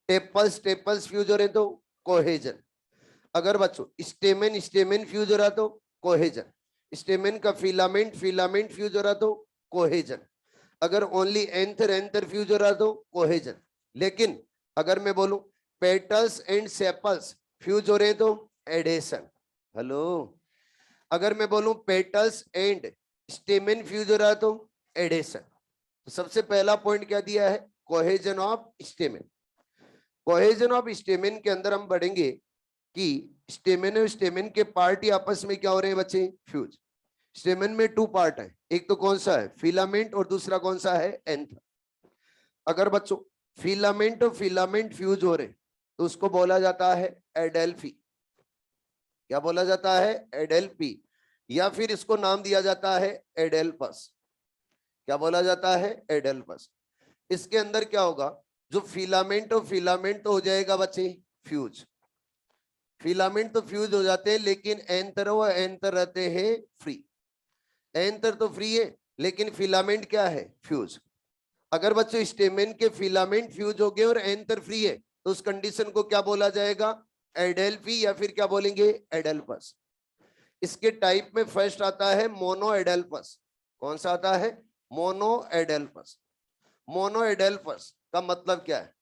टेपल्स टेपल्स फ्यूज हो रहे तो कोहेजन। अगर बच्चों स्टेमेन स्टेमेन फ्यूज हो रहा तो कोहेजन। स्टेमेन का फिलामेंट फिलामेंट फ्यूज हो रहा तो कोहेजन। अगर ओनली एंथर एंथर फ्यूज हो रहा तो कोहेजन। लेकिन अगर मैं बोलूं पेटल्स एंड सेपल्स फ्यूज हो रहे तो एडेशन। हेलो। अगर मैं बोलूं पेटल्स एंड स्टेमेन फ्यूज हो रहा तो एडेशन। तो सबसे पहला पॉइंट क्या दिया है? Cohesion of stamen. Cohesion of stamen के अंदर हम बढ़ेंगे कि स्टेमेन और स्टेमेन के पार्ट ही आपस में क्या हो रहे हैं बच्चे? फ्यूज। स्टेमन में टू पार्ट है, एक तो कौन सा है फिलामेंट और दूसरा कौन सा है एंथर। अगर बच्चों फिलामेंट और फिलामेंट फ्यूज हो रहे तो उसको बोला जाता है एडेल्फी। क्या बोला जाता है एडेल्फी, या फिर इसको नाम दिया जाता है एडेल्पस। क्या बोला जाता है एडेल्पस। इसके अंदर क्या होगा, जो फिलामेंट और फिलामेंट तो हो जाएगा बच्चे फ्यूज, फिलामेंट तो फ्यूज हो जाते हैं, लेकिन एंथर व एंथर रहते हैं फ्री। एंथर तो फ्री है लेकिन फिलामेंट क्या है फ्यूज। अगर बच्चों स्टेमेन के फिलामेंट फ्यूज हो गए और एंथर फ्री है तो उस कंडीशन को क्या बोला जाएगा एडेल्फी, या फिर क्या बोलेंगे एडेल्पस। इसके टाइप में फर्स्ट आता है मोनो एडेल्पस। कौन सा आता है मोनो एडेल्पस। मोनो एडेल्पस का मतलब क्या है,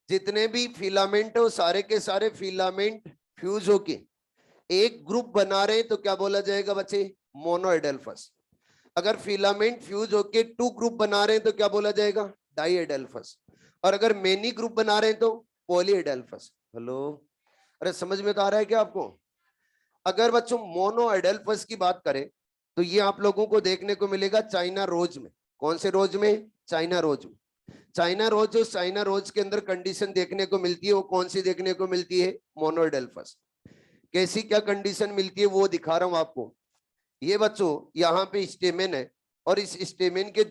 जितने भी फिलामेंट है वो सारे के सारे फिलामेंट फ्यूज होके एक ग्रुप बना रहे हैं तो क्या बोला जाएगा बच्चे मोनो एडेल्फस। अगर फिलामेंट फ्यूज होके टू ग्रुप बना रहे हैं तो क्या बोला जाएगा डाई एडेल्फस। और अगर मेनी ग्रुप बना रहे हैं तो पॉली एडेल्फस। हेलो, अरे समझ में तो आ रहा है क्या आपको। अगर बच्चों मोनो एडेल्फस की बात करें तो ये आप लोगों को देखने को मिलेगा चाइना रोज में। कौन से रोज में चाइना रोज में। चाइना रोज, जो चाइना रोज के अंदर कंडीशन देखने को मिलती है वो कौन सी देखने को मिलती है मोनो एडेल्फस। कैसी क्या कंडीशन मिलती है वो दिखा रहा हूं आपको। ये बच्चों यहाँ पे स्टेमेन है और इस स्टेमेन के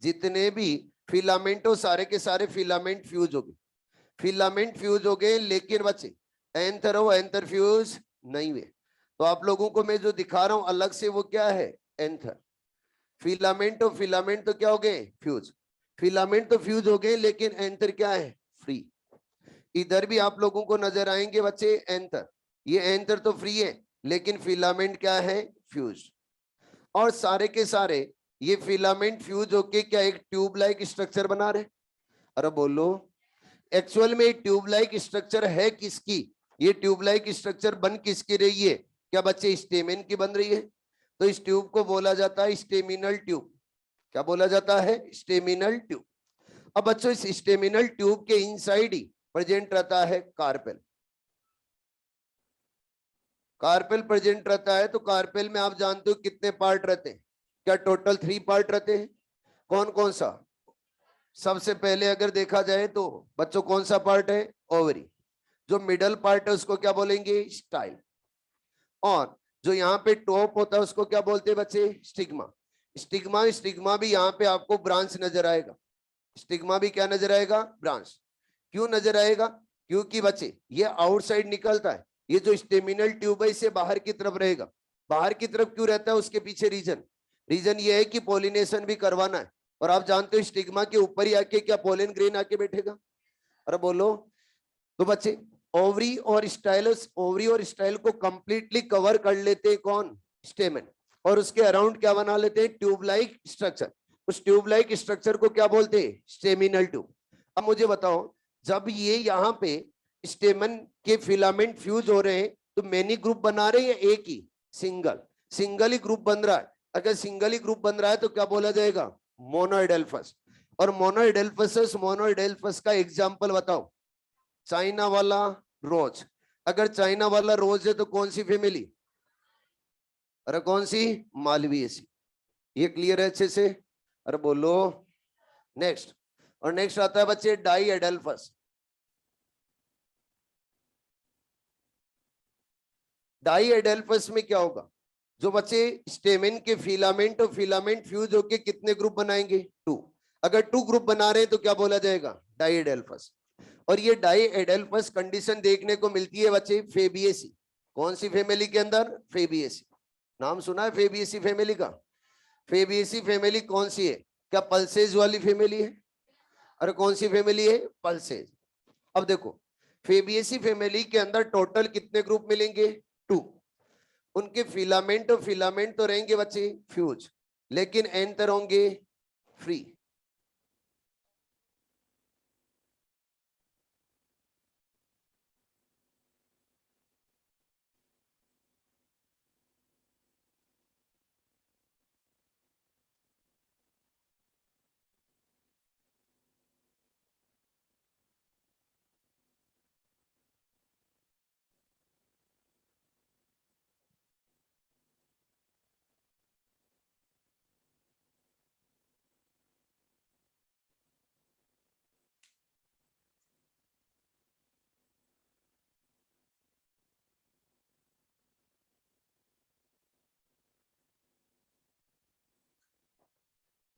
जितने भी फिलामेंट हो सारे के सारे फिलामेंट फ्यूज हो गए। फिलामेंट फ्यूज हो गए लेकिन बच्चे एंथर हो एंथर फ्यूज नहीं हुए। तो आप लोगों को मैं जो दिखा रहा हूं अलग से वो क्या है एंथर। फिलामेंट और फिलामेंट तो क्या हो गए फ्यूज। फिलामेंट तो फ्यूज हो गए लेकिन एंथर क्या है फ्री। इधर भी आप लोगों को नजर आएंगे बच्चे एंथर। ये एंथर तो फ्री है लेकिन फिलामेंट क्या है फ्यूज। और सारे के सारे ये फिलामेंट फ्यूज होके क्या एक ट्यूब लाइक स्ट्रक्चर बना रहे। अरे बोलो, एक्चुअल में ट्यूब लाइक स्ट्रक्चर है किसकी, ये ट्यूब लाइक स्ट्रक्चर बन किसकी रही है, क्या बच्चे स्टेमेन की बन रही है। तो इस ट्यूब को बोला जाता है स्टेमिनल ट्यूब। क्या बोला जाता है स्टेमिनल ट्यूब। अब बच्चों इस स्टेमिनल ट्यूब के इनसाइड ही प्रेजेंट रहता है कार्पेल। कार्पेल प्रेजेंट रहता है तो कार्पेल में आप जानते हो कितने पार्ट रहते हैं, क्या टोटल 3 पार्ट रहते हैं। कौन कौन सा, सबसे पहले अगर देखा जाए तो बच्चों कौन सा पार्ट है ओवरी। जो मिडल पार्ट है उसको क्या बोलेंगे स्टाइल। और जो यहाँ पे टॉप होता है उसको क्या बोलते हैं बच्चे स्टिग्मा। स्टिग्मा स्टिग्मा भी यहाँ पे आपको ब्रांच नजर आएगा। स्टिग्मा भी क्या नजर आएगा ब्रांच। क्यों नजर आएगा, क्योंकि बच्चे ये आउटसाइड निकलता है। ये जो स्टेमिनल ट्यूब है इसे बाहर की तरफ रहेगा। बाहर की तरफ क्यों रहता है, उसके पीछे रीजन रीजन ये है कि पोलिनेशन भी करवाना है। और आप जानते हो स्टिग्मा के ऊपर ही आके क्या पोलन ग्रेन आके बैठेगा। अरे बोलो, तो बच्चे ओवरी और स्टाइलस, ओवरी और स्टाइल को कंप्लीटली कवर कर लेते हैं कौन स्टेमन। और उसके अराउंड क्या बना लेते हैं ट्यूब लाइक स्ट्रक्चर। उस ट्यूब लाइक स्ट्रक्चर को क्या बोलते हैं स्टेमिनल ट्यूब। अब मुझे बताओ, जब ये यहाँ पे स्टेमन के फिलामेंट फ्यूज हो रहे हैं तो मैनी ग्रुप बना रहे हैं या एक ही सिंगल, सिंगल ही ग्रुप बन रहा है। अगर सिंगल ही ग्रुप बन रहा है तो क्या बोला जाएगा मोनोइडेल्फस। और मोनोइडेल्फस का एग्जाम्पल बताओ चाइना वाला रोज। अगर चाइना वाला रोज है तो कौन सी फैमिली, अरे कौन सी मालवीएसी। ये क्लियर है अच्छे से, अरे बोलो नेक्स्ट। और नेक्स्ट आता है बच्चे डाई एडेल्फस। डाई एडेल्फस में क्या होगा, जो बच्चे स्टेमेन के फिलामेंट और फिलामेंट फ्यूज होके कितने ग्रुप बनाएंगे टू। अगर टू ग्रुप बना रहे हैं तो क्या बोला जाएगा डाई एडेल्फस। और ये डाई एडेल्फस कंडीशन देखने को मिलती है बच्चे फेबिएसी। कौन सी फैमिली के अंदर फेबिएसी, नाम सुना है फेबिएसी फैमिली का। फेबिएसी फैमिली कौन सी है, क्या पल्सेज वाली फैमिली है। अरे कौन सी फैमिली है पल्सेज। अब देखो फेबिएसी फैमिली के अंदर टोटल कितने ग्रुप मिलेंगे टू। उनके फिलामेंट तो रहेंगे बच्चे फ्यूज लेकिन एंथर होंगे फ्री।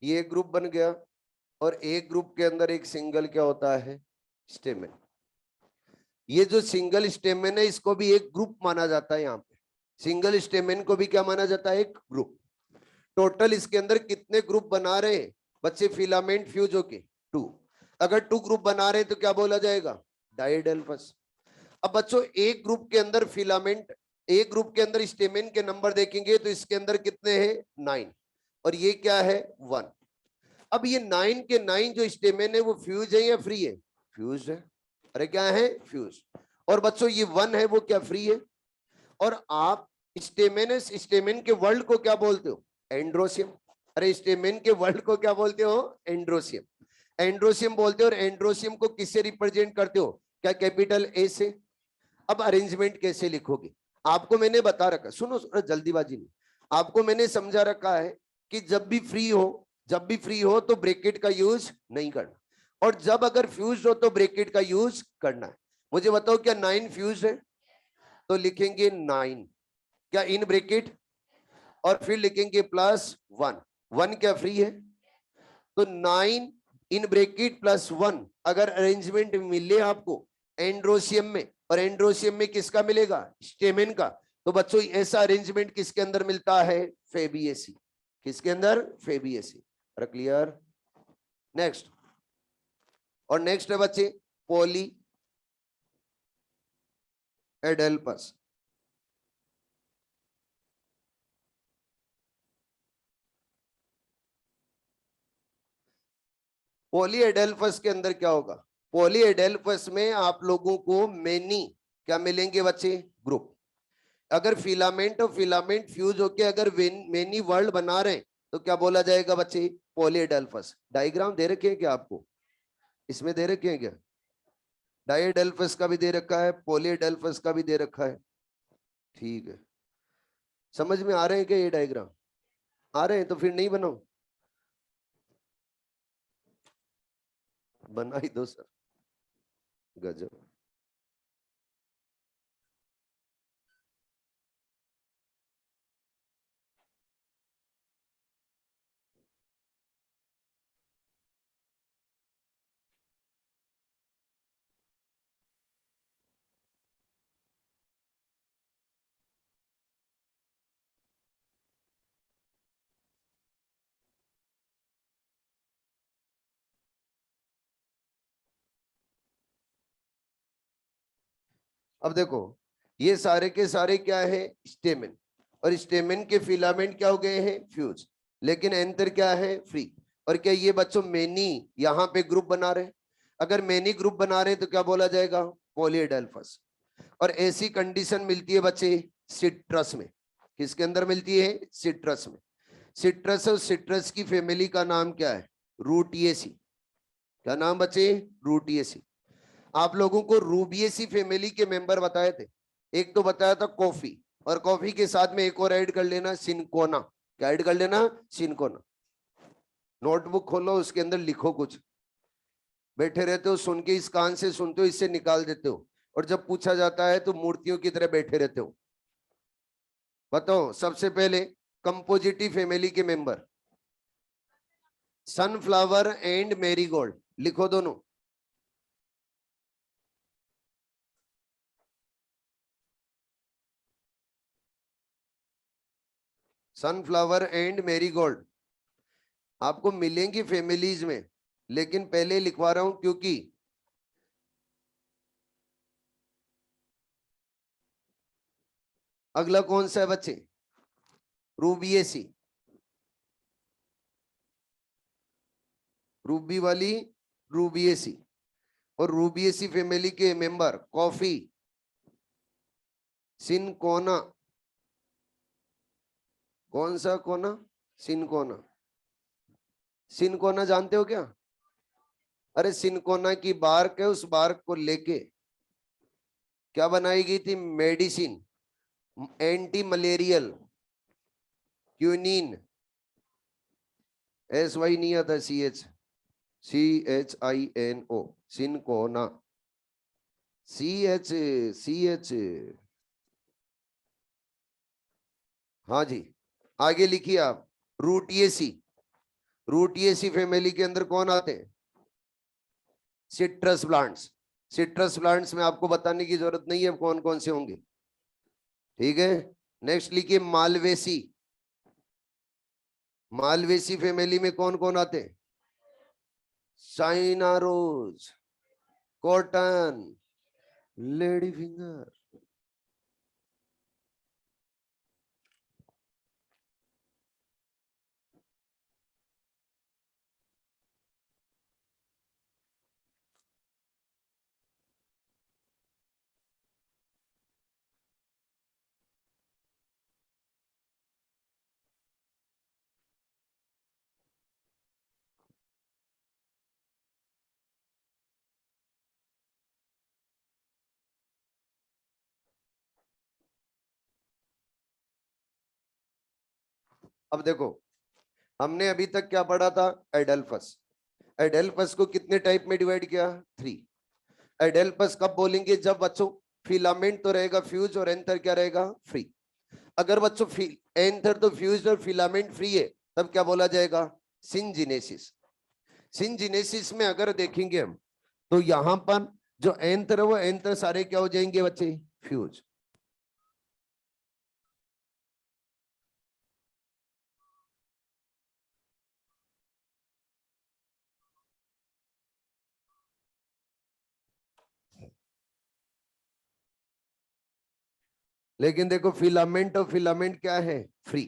ये एक ग्रुप बन गया और एक ग्रुप के अंदर एक सिंगल क्या होता है, स्टेमेन। ये जो सिंगल स्टेमेन है इसको भी एक ग्रुप माना जाता है। यहाँ पे सिंगल स्टेमेन को भी क्या माना जाता है, एक ग्रुप। टोटल इसके अंदर कितने ग्रुप बना रहे हैं बच्चे, फिलामेंट फ्यूज होके 2। अगर 2 ग्रुप बना रहे हैं तो क्या बोला जाएगा, डाइडेल्फस। अब बच्चों एक ग्रुप के अंदर फिलामेंट, एक ग्रुप के अंदर स्टेमेन के नंबर देखेंगे तो इसके अंदर कितने हैं, 9, और ये क्या है, 1। अब ये 9 के 9 जो स्टेमेन है वो फ्यूज है या फ्री है, फ्यूज है। अरे क्या है, फ्यूज। और बच्चों ये 1 है वो क्या, फ्री है। और आप स्टेमेन के वर्ल्ड को क्या बोलते हो, एंड्रोसियम। अरे स्टेमेन के वर्ल्ड को क्या बोलते हो, एंड्रोसियम। एंड्रोसियम बोलते हो। और एंड्रोसियम को किससे रिप्रेजेंट करते हो, क्या कैपिटल ए से। अब अरेंजमेंट कैसे लिखोगे, आपको मैंने बता रखा, सुनो जल्दीबाजी नहीं, आपको मैंने समझा रखा है कि जब भी फ्री हो, जब भी फ्री हो तो ब्रैकेट का यूज नहीं करना, और जब अगर फ्यूज हो तो ब्रैकेट का यूज करना है। मुझे बताओ क्या 9 फ्यूज है, तो लिखेंगे 9 क्या इन ब्रैकेट, और फिर लिखेंगे +1। 1 क्या फ्री है, तो 9 इन ब्रैकेट +1 अगर अरेंजमेंट मिले आपको एंड्रोसियम में, और एंड्रोसियम में किसका मिलेगा, स्टेमेन का, तो बच्चों ऐसा अरेंजमेंट किसके अंदर मिलता है, फेबिएसी। किसके अंदर, फेबिएसी। क्लियर। नेक्स्ट, और नेक्स्ट है बच्चे पॉली एडेल्पस। पॉली एडेल्पस के अंदर क्या होगा, पॉली एडेल्पस में आप लोगों को मेनी क्या मिलेंगे बच्चे, ग्रुप। अगर फिलामेंट और फिलामेंट फ्यूज होके अगर मेनी वर्ल्ड बना रहे हैं तो क्या बोला जाएगा बच्चे, पॉली एडेल्पस। डायग्राम दे रखे हैं क्या आपको, इसमें दे रखे हैं क्या, डाइडेल्फस का भी दे रखा है, पॉली एडेल्पस का भी दे रखा है। ठीक है, समझ में आ रहे हैं क्या ये डायग्राम, आ रहे हैं तो फिर नहीं बनाओ, बना ही दो सर, गजब। अब देखो ये सारे के सारे क्या है, स्टेमेन, और स्टेमेन के फिलामेंट क्या हो गए हैं, फ्यूज, लेकिन एंथर क्या है, फ्री। और क्या ये बच्चों मेनी यहाँ पे ग्रुप बना रहे हैं, अगर मेनी ग्रुप बना रहे हैं तो क्या बोला जाएगा, पॉलीएडेल्फस। और ऐसी कंडीशन मिलती है बच्चे सिट्रस में, किसके अंदर मिलती है, सिट्रस में। सिट्रस और सिट्रस की फैमिली का नाम क्या है, रूटिएसी। क्या नाम बच्चे, रूटिएसी। आप लोगों को रूबिएसी फैमिली के मेंबर बताए थे, एक तो बताया था कॉफी, और कॉफी के साथ में एक और ऐड कर लेना, सिनकोना। क्या ऐड कर लेना, सिनकोना। नोटबुक खोलो उसके अंदर लिखो कुछ, बैठे रहते हो सुन के, इस कान से सुनते हो इससे निकाल देते हो, और जब पूछा जाता है तो मूर्तियों की तरह बैठे रहते हो। बताओ सबसे पहले कंपोजिटिव फैमिली के मेंबर, सनफ्लावर एंड मैरीगोल्ड, लिखो दोनों। सनफ्लावर एंड मैरीगोल्ड आपको मिलेंगी फैमिलीज में, लेकिन पहले लिखवा रहा हूं क्योंकि अगला कौन सा है बच्चे, रूबिएसी। रूबी वाली रूबिएसी, और रूबिएसी फैमिली के मेंबर कॉफी, सिनकोना। कौन सा कोना, सिनकोना। सिनकोना जानते हो क्या, अरे सिनकोना की बार्क है, उस बार्क को लेके क्या बनाई गई थी, medicine, anti malarial, quinine. SY नहीं आता, CHINO, सिनकोना, CH। हाँ जी, आगे लिखिए आप, रूटिएसी। रूटिएसी फैमिली के अंदर कौन आते हैं? Citrus plants. सिट्रस प्लांट्स में आपको बताने की जरूरत नहीं है कौन कौन से होंगे, ठीक है। नेक्स्ट लिखिए मालवेसी। मालवेसी फैमिली में कौन कौन आते हैं? China rose, cotton, lady finger. अब देखो, हमने अभी तक क्या पढ़ा था? एडेल्फस। एडेल्फस को कितने टाइप में डिवाइड किया? 3। एडेल्फस कब बोलेंगे? जब बच्चों फिलामेंट तो रहेगा फ्यूज और एंथर क्या रहेगा? फ्री। अगर बच्चों एंथर तो फ्यूज और फिलामेंट फ्री है, तब क्या बोला जाएगा? सिंजिनेसिस। सिंजिनेसिस में अगर देखेंगे हम, तो यहां पर जो एंथर है वो एंथर सारे क्या हो जाएंगे बच्चे? फ्यूज। लेकिन देखो फिलामेंट और फिलामेंट क्या है? फ्री।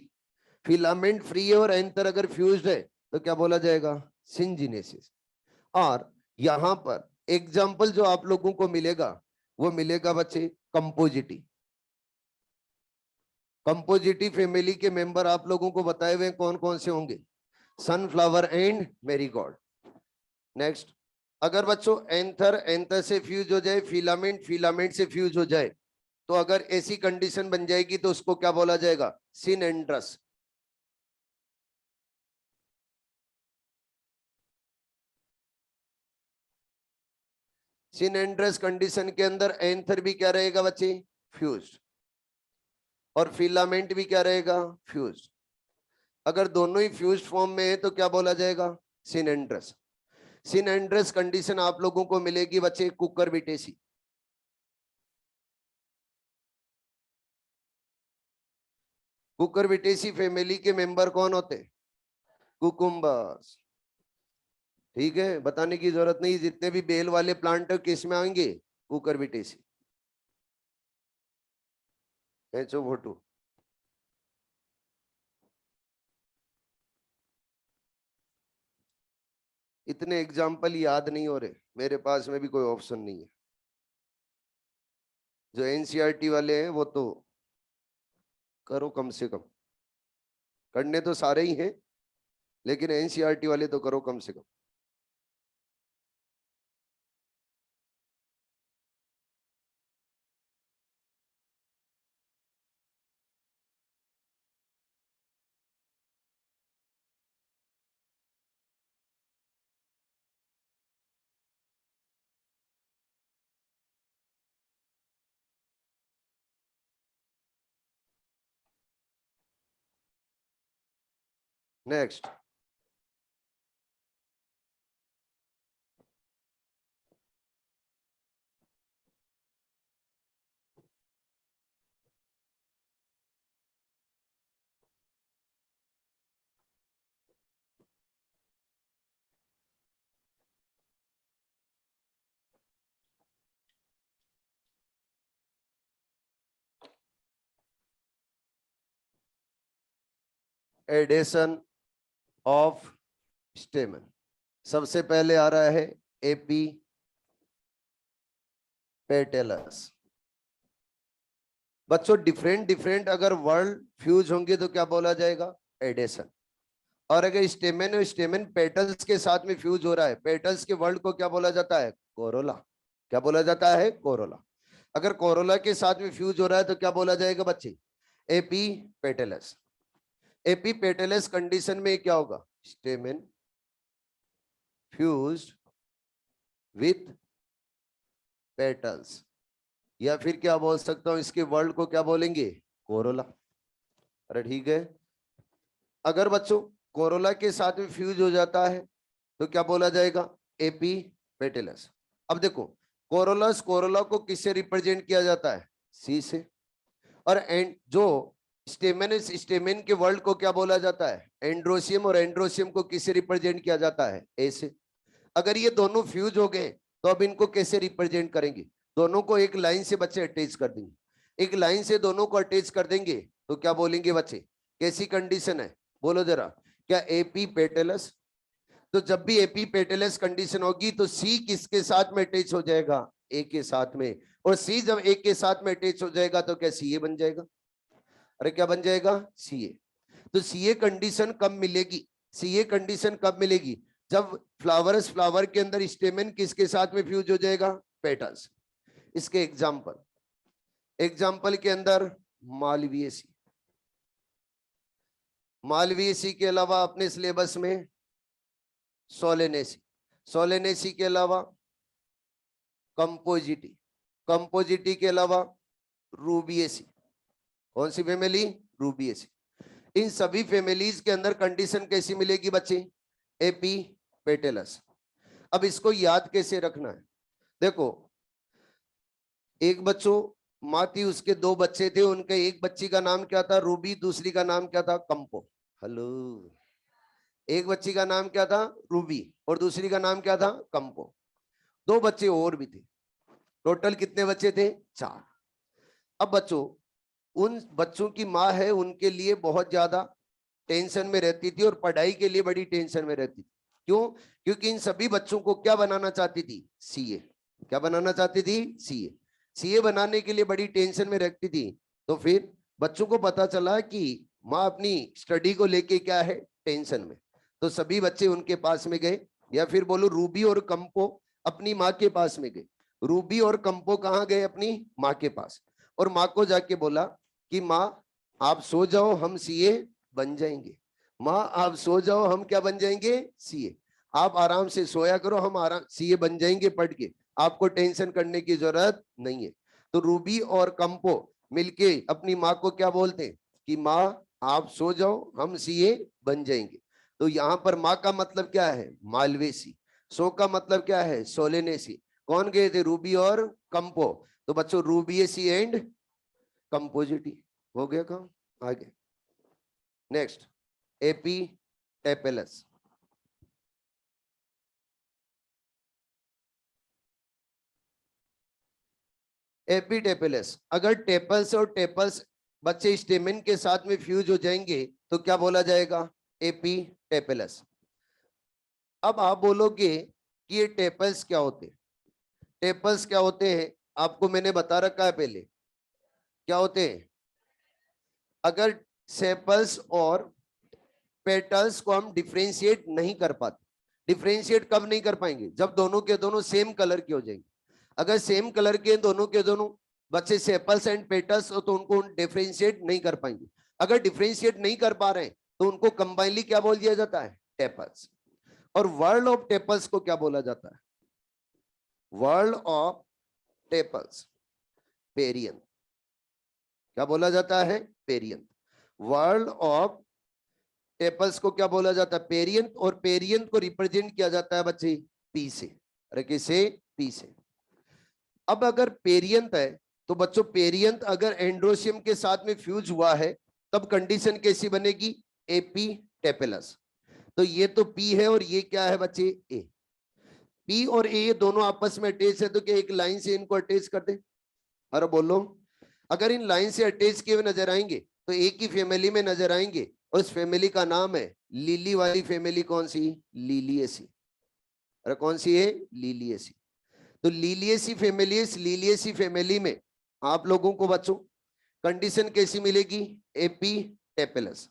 फिलामेंट फ्री है और एंथर अगर फ्यूज्ड है तो क्या बोला जाएगा? सिंजिनेसिस। और यहां पर एग्जाम्पल जो आप लोगों को मिलेगा वो मिलेगा बच्चे कंपोजिटी। कंपोजिटी फैमिली के मेंबर आप लोगों को बताए हुए कौन कौन से होंगे? Sunflower and marigold. नेक्स्ट, अगर बच्चों एंथर एंथर से फ्यूज हो जाए, फिलामेंट फिलामेंट से फ्यूज हो जाए, तो अगर ऐसी कंडीशन बन जाएगी तो उसको क्या बोला जाएगा? सिनेंड्रस। सिनेंड्रस कंडीशन के अंदर एंथर भी क्या रहेगा बच्चे? फ्यूज्ड। और फिलामेंट भी क्या रहेगा? फ्यूज्ड। अगर दोनों ही फ्यूज्ड फॉर्म में है तो क्या बोला जाएगा? सिनेंड्रस। सिनेंड्रस कंडीशन आप लोगों को मिलेगी बच्चे कुकर बिटेसी। कुकर बिटेसी फैमिली के मेंबर कौन होते? कुकुम्बर्स। ठीक है, बताने की जरूरत नहीं, जितने भी बेल वाले प्लांट है किस में आएंगे? कुकर बिटेसी। HO4। इतने एग्जाम्पल याद नहीं हो रहे, मेरे पास में भी कोई ऑप्शन नहीं है। जो एनसीईआरटी वाले हैं वो तो करो कम से कम, करने तो सारे ही हैं, लेकिन एनसीईआरटी वाले तो करो कम से कम। Next, adhesion of stamen. सबसे पहले आ रहा है एपी पेटेलस। बच्चों डिफरेंट डिफरेंट अगर वर्ड फ्यूज होंगे तो क्या बोला जाएगा? एडेशन। और अगर स्टेमेन और स्टेमेन पेटल्स के साथ में फ्यूज हो रहा है, पेटल्स के वर्ड को क्या बोला जाता है? कोरोला। क्या बोला जाता है? कोरोला। अगर कोरोला के साथ में फ्यूज हो रहा है तो क्या बोला जाएगा बच्चे? AP petalous. AP petalous condition में क्या होगा? Stamen fused with petals. या फिर क्या बोल सकता हूं, इसके वर्ड को क्या बोलेंगे? कोरोला। अरे ठीक है। अगर बच्चों कोरोला के साथ में फ्यूज हो जाता है तो क्या बोला जाएगा, एपी पेटेलस। अब देखो कोरोलस, कोरोला को किससे रिप्रेजेंट किया जाता है, सी से। और एंड जो स्टेमेन है, स्टेमेन के वर्ल्ड को क्या बोला जाता है, एंड्रोसियम, और एंड्रोसियम को किससे रिप्रेजेंट किया जाता है, ए से। अगर ये दोनों फ्यूज हो गए तो अब इनको कैसे रिप्रेजेंट करेंगे, दोनों को एक लाइन से बच्चे अटैच कर देंगे। एक लाइन से दोनों को अटैच कर देंगे तो क्या बोलेंगे बच्चे, कैसी कंडीशन है, बोलो जरा, क्या एपी पेटेलस। तो जब भी एपी पेटेलस कंडीशन होगी तो सी किसके साथ में अटैच हो जाएगा, ए के साथ में। और सी जब ए के साथ में अटैच हो जाएगा तो क्या सी ए बन जाएगा, अरे क्या बन जाएगा, सी ए। तो सी ए कंडीशन कब मिलेगी, सी ए कंडीशन कब मिलेगी, जब फ्लावर के अंदर स्टेमेन किसके साथ में फ्यूज हो जाएगा, पेटल्स। इसके एग्जाम्पल के अंदर मालवीएसी, मालवीएसी के अलावा अपने सिलेबस में सोलेनेसी, सोलेनेसी के अलावा कंपोजिटी, कंपोजिटी के अलावा रूबिएसी। कौन सी फैमिली, रूबिएसी। इन सभी फैमिलीज के अंदर कंडीशन कैसी मिलेगी बच्चे, एपी पेटेलस। अब इसको याद कैसे रखना है, देखो एक बच्चों माँ थी, उसके दो बच्चे थे, उनके एक बच्ची का नाम क्या था, रूबी, दूसरी का नाम क्या था, कंपो। हेलो, एक बच्ची का नाम क्या था, रूबी, और दूसरी का नाम क्या था, कंपो। दो बच्चे और भी थे, टोटल कितने बच्चे थे, 4। अब बच्चों उन बच्चों की माँ है, उनके लिए बहुत ज्यादा टेंशन में रहती थी और पढ़ाई के लिए बड़ी टेंशन में रहती थी। क्यों, क्योंकि इन सभी बच्चों को क्या बनाना चाहती थी, सीए। क्या बनाना चाहती थी, सीए। सीए बनाने के लिए बड़ी टेंशन में रहती थी। तो फिर बच्चों को पता चला कि माँ अपनी स्टडी को लेके क्या है, टेंशन में। तो सभी बच्चे उनके पास में गए, या फिर बोलो रूबी और कंपो अपनी माँ के पास में गए। रूबी और कंपो कहाँ गए, अपनी माँ के पास। और माँ को जाके बोला कि माँ आप सो जाओ, हम सीए बन जाएंगे। माँ आप सो जाओ, हम क्या बन जाएंगे, सीए। आप आराम से सोया करो, हम आराम सीए बन जाएंगे पढ़ के, आपको टेंशन करने की जरूरत नहीं है। तो रूबी और कंपो मिलके अपनी माँ को क्या बोलते हैं कि माँ आप सो जाओ, हम सीए बन जाएंगे। तो यहाँ पर माँ का मतलब क्या है, मालवेसी। सो का मतलब क्या है, सोलेनेसी। कौन गए थे, रूबी और कंपो। तो बच्चों रूबिएसी एंड कंपोजिटी हो गया काम। आगे नेक्स्ट, एपी टेपेलस। एपीटेपेलस, अगर टेपल्स और टेपल्स बच्चे स्टेमिन के साथ में फ्यूज हो जाएंगे तो क्या बोला जाएगा, एपीटेपेलस। अब आप बोलोगे कि ये टेपल्स क्या होते हैं, टेपल्स क्या होते हैं, आपको मैंने बता रखा है पहले क्या होते हैं। अगर सेपल्स और पेटल्स को हम डिफ्रेंशिएट नहीं कर पाते, डिफ्रेंशिएट कब नहीं कर पाएंगे, जब दोनों के दोनों सेम कलर के हो जाएंगे। अगर सेम कलर के दोनों के दोनों बच्चे सेपल्स एंड पेटल्स हो तो उनको डिफ्रेंशिएट नहीं कर पाएंगे। अगर डिफ्रेंशिएट नहीं कर पा रहे हैं तो उनको कंबाइनली क्या बोल दिया जाता है, टेपल्स। और वर्ल्ड ऑफ टेपल्स को क्या बोला जाता है, वर्ल्ड ऑफ टेपल्स, पेरियन। क्या बोला जाता है, पेरियन। वर्ल्ड ऑफ टेपल्स को क्या बोला जाता है, पेरियन। और पेरियन को रिप्रेजेंट किया जाता है बच्चे पी से। अरे किसे, पी से। अब अगर पेरियंत है तो बच्चों पेरियंत अगर एंड्रोसियम के साथ में फ्यूज हुआ है तब कंडीशन कैसी बनेगी, एपी टेपेलस। तो ये तो पी है और ये क्या है बच्चे, ए। पी और ए ये दोनों आपस में अटैच है तो क्या एक लाइन से इनको अटैच कर दे, अरे बोलो। अगर इन लाइन से अटैच किए हुए नजर आएंगे तो एक ही फैमिली में नजर आएंगे, और उस फैमिली का नाम है लिली वाली फैमिली। कौन सी, लिलियसी। अरे कौन सी है, लिलियसी। तो लीलियसी फैमिली, इस लीलियसी फैमिली में आप लोगों को बच्चों कंडीशन कैसी मिलेगी, एपी टेपेलस।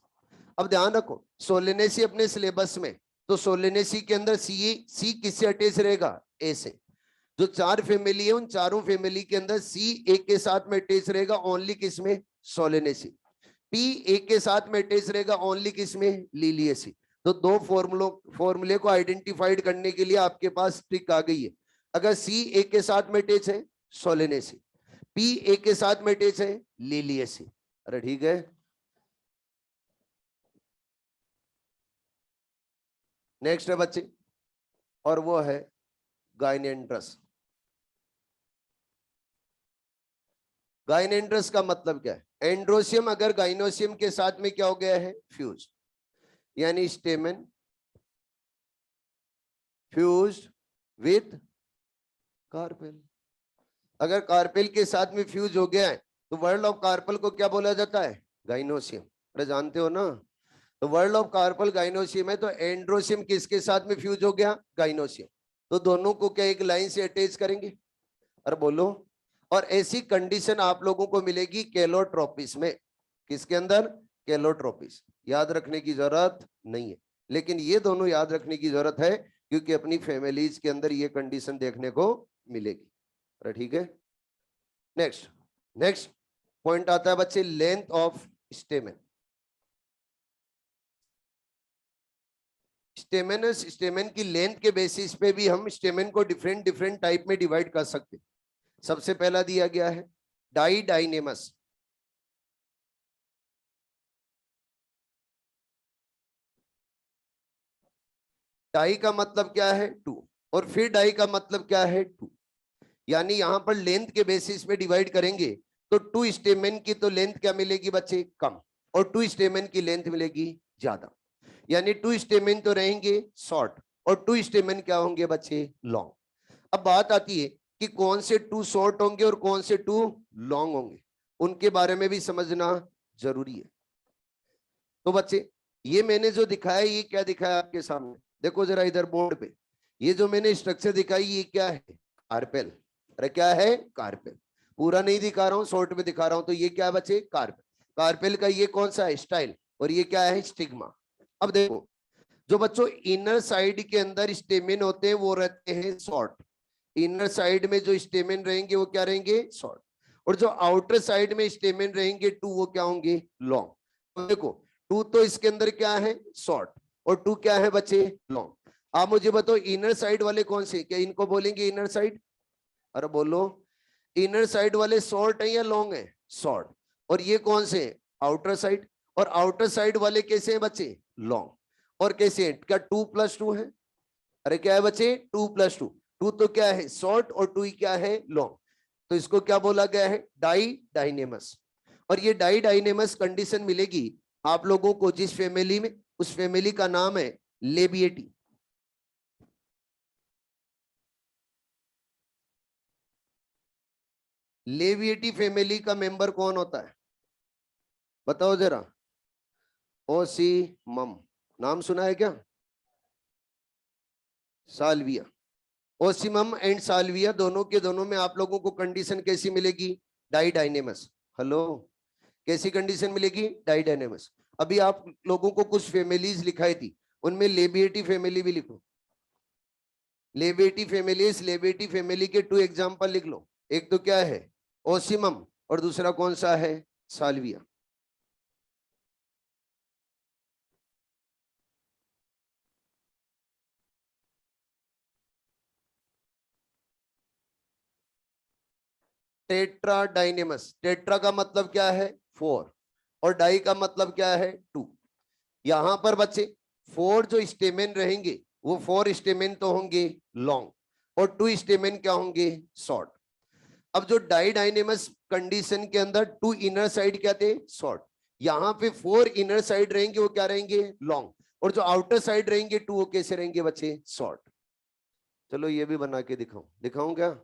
अब ध्यान रखो सोलेनेसी अपने सिलेबस में, तो सोलेनेसी के अंदर सी किससे अटैच रहेगा, ए से। जो 4 फैमिली है उन चारों फैमिली के अंदर सी ए के साथ में अटैच रहेगा ओनली किसमें, सोलेनेसी। पी ए के साथ में अटैच रहेगा ओनली किसमें, लीलियसी। तो दो फॉर्मूले को आइडेंटिफाइड करने के लिए आपके पास ट्रिक आ गई है। अगर सी ए के साथ में अटैच है, सोलेनेसी। पी ए के साथ में अटैच है, लीलियसी। अरे ठीक है। नेक्स्ट है बच्चे, और वो है गाइनेंड्रस। गाइनेंड्रस का मतलब क्या है? एंड्रोसियम अगर गाइनोसियम के साथ में क्या हो गया है? फ्यूज, यानी स्टेमन फ्यूज्ड विद कार्पेल। अगर कार्पेल के साथ में फ्यूज हो गया है तो वर्ल्ड ऑफ कार्पल को क्या बोला जाता है? गाइनोसियम। अरे जानते हो ना, तो वर्ल्ड ऑफ कार्पल गाइनोसियम है, तो एंड्रोसियम किसके साथ में फ्यूज हो गया? गाइनोसियम। तो दोनों को क्या एक लाइन से अटैच करेंगे? अरे बोलो। और ऐसी कंडीशन आप लोगों को मिलेगी कैलोट्रोपिस में। किसके अंदर? कैलोट्रोपिस। याद रखने की जरूरत नहीं है, लेकिन ये दोनों याद रखने की जरूरत है, क्योंकि अपनी फैमिलीज के अंदर ये कंडीशन देखने को मिलेगी। अरे ठीक है। नेक्स्ट नेक्स्ट पॉइंट आता है बच्चे, लेंथ ऑफ स्टेमन। स्टेमन की लेंथ के बेसिस पे भी हम स्टेमन को डिफरेंट डिफरेंट टाइप में डिवाइड कर सकते हैं। सबसे पहला दिया गया है डाइडाइनेमस। डाई का मतलब क्या है? टू। और फिर डाई का मतलब क्या है? टू। यानी यहां पर लेंथ के बेसिस पे डिवाइड करेंगे तो टू स्टेमन की तो लेंथ क्या मिलेगी बच्चे? कम। और टू स्टेमन की लेंथ मिलेगी ज्यादा। यानी टू स्टेमन तो रहेंगे शॉर्ट और टू स्टेमन क्या होंगे बच्चे? लॉन्ग। अब बात आती है कि कौन से टू शॉर्ट होंगे और कौन से टू लॉन्ग होंगे, उनके बारे में भी समझना जरूरी है। तो बच्चे ये मैंने जो दिखाया, ये क्या दिखाया आपके सामने? देखो जरा इधर बोर्ड पे, ये जो मैंने स्ट्रक्चर दिखाई, ये क्या है? कार्पेल। अरे क्या है? कार्पेल। पूरा नहीं दिखा रहा हूं, शॉर्ट में दिखा रहा हूं। तो ये क्या है बच्चे? कार्पेल। कार्पेल का ये कौन सा है? स्टाइल। और ये क्या है? स्टिग्मा। अब देखो, जो बच्चों इनर साइड के अंदर स्टेमिन होते हैं वो रहते हैं शॉर्ट। इनर साइड में जो स्टेमिन रहेंगे वो क्या रहेंगे? शॉर्ट। और जो आउटर साइड में स्टेमिन रहेंगे टू, वो क्या होंगे? लॉन्ग। तो देखो, टू तो इसके अंदर क्या है? शॉर्ट। और टू क्या है बच्चे? लॉन्ग। आप मुझे बताओ इनर साइड वाले कौन से? क्या इनको बोलेंगे इनर साइड? अरे बोलो। इनर साइड वाले शॉर्ट है या लॉन्ग है? शॉर्ट। और ये कौन से? Outer side. और आउटर साइड वाले कैसे हैं बच्चे? लॉन्ग। और कैसे हैं? क्या 2+2 है? अरे क्या है बच्चे? 2+2। टू तो क्या है? शॉर्ट। और टू ही क्या है? लॉन्ग। तो इसको क्या बोला गया है? डाई डाइनेमस। और ये डाई डाइनेमस कंडीशन मिलेगी आप लोगों को जिस फैमिली में, उस फैमिली का नाम है लेबिएटी। लेविएटी फैमिली का मेंबर कौन होता है? बताओ जरा। ओसीमम। नाम सुना है क्या? साल्विया। ओसीमम एंड साल्विया दोनों के दोनों में आप लोगों को कंडीशन कैसी मिलेगी? डाई डाइनेमस। हेलो, कैसी कंडीशन मिलेगी? डाई डाइनेमस। अभी आप लोगों को कुछ फैमिलीज लिखाई थी, उनमें लेबिएटी फैमिली भी लिखो। लेबिएटी फैमिली, इस लेबिएटी फैमिली के 2 एग्जांपल लिख लो। एक तो क्या है? ओसीमम। और दूसरा कौन सा है? साल्विया। टेट्रा डाइनेमस। टेट्रा का मतलब क्या है? 4। और डाई का मतलब क्या है? 2। यहां पर बच्चे 4 जो स्टेमेन रहेंगे वो 4 स्टेमेन तो होंगे लॉन्ग और 2 स्टेमेन क्या होंगे? शॉर्ट। अब जो डाई डाइनेमस कंडीशन के अंदर 2 इनर साइड क्या थे? शॉर्ट। यहाँ पे 4 इनर साइड रहेंगे वो क्या रहेंगे? लॉन्ग। और जो आउटर साइड रहेंगे 2, वो कैसे रहेंगे बच्चे? शॉर्ट। चलो ये भी बना के दिखाऊं, दिखाऊं क्या?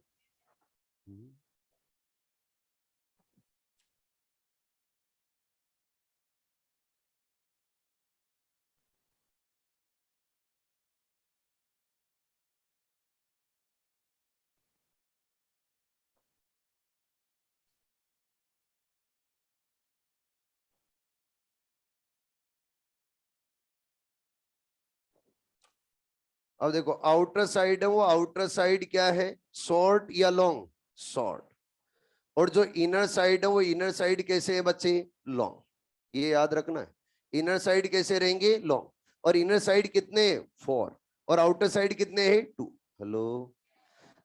अब देखो, आउटर साइड है वो आउटर साइड क्या है? शॉर्ट या लॉन्ग? शॉर्ट। और जो इनर साइड है वो इनर साइड कैसे है बच्चे? लॉन्ग। ये याद रखना है। इनर साइड कैसे रहेंगे? लॉन्ग। और इनर साइड कितने? 4। और आउटर साइड कितने हैं? 2। हेलो,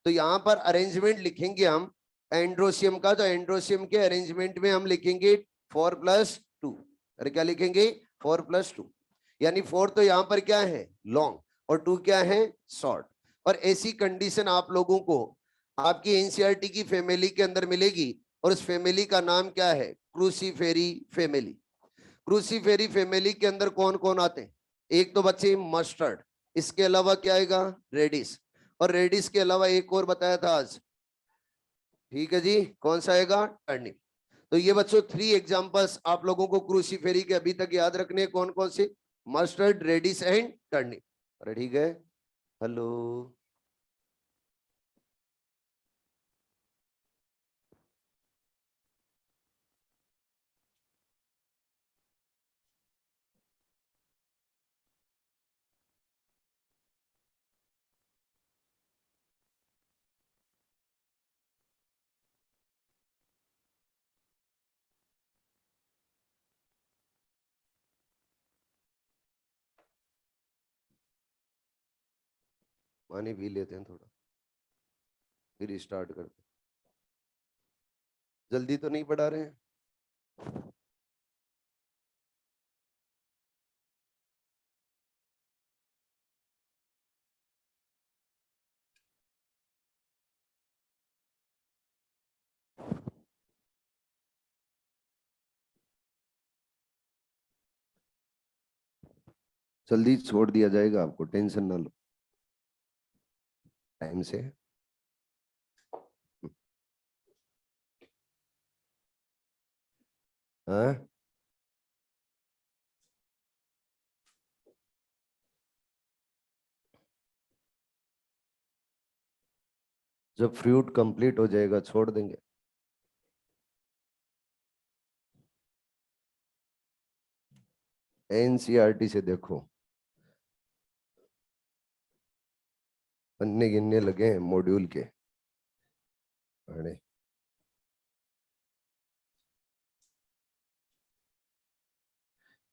तो यहां पर अरेंजमेंट लिखेंगे हम एंड्रोसियम का, तो एंड्रोसियम के अरेंजमेंट में हम लिखेंगे 4+2। अरे क्या लिखेंगे? 4+2। यानी 4 तो यहां पर क्या है? लॉन्ग। और 2 क्या है, शॉर्ट। और ऐसी कंडीशन आप लोगों को आपकी एनसीईआरटी की फैमिली के अंदर मिलेगी, और उस फैमिली का नाम क्या है, क्रूसीफेरी फैमिली। क्रूसीफेरी फैमिली के अंदर कौन कौन आते हैं, एक तो बच्चे मस्टर्ड, इसके अलावा क्या आएगा, रेडिस, और रेडिस के अलावा एक और बताया था आज, ठीक है जी, कौन सा आएगा, टर्निप। तो ये बच्चों 3 एग्जांपल्स आप लोगों को क्रूसीफेरी के अभी तक याद रखने, कौन कौन से, मस्टर्ड, रेडिस एंड टर्निप। अरे ठीक है, हेलो, पानी पी लेते हैं थोड़ा, फिर स्टार्ट करते हैं। जल्दी तो नहीं पढ़ा रहे हैं? जल्दी छोड़ दिया जाएगा आपको, टेंशन ना लो, टाइम से। हाँ, जब फ्रूट कंप्लीट हो जाएगा छोड़ देंगे। एनसीईआरटी से देखो, पन्ने गिनने लगे हैं मॉड्यूल के। अरे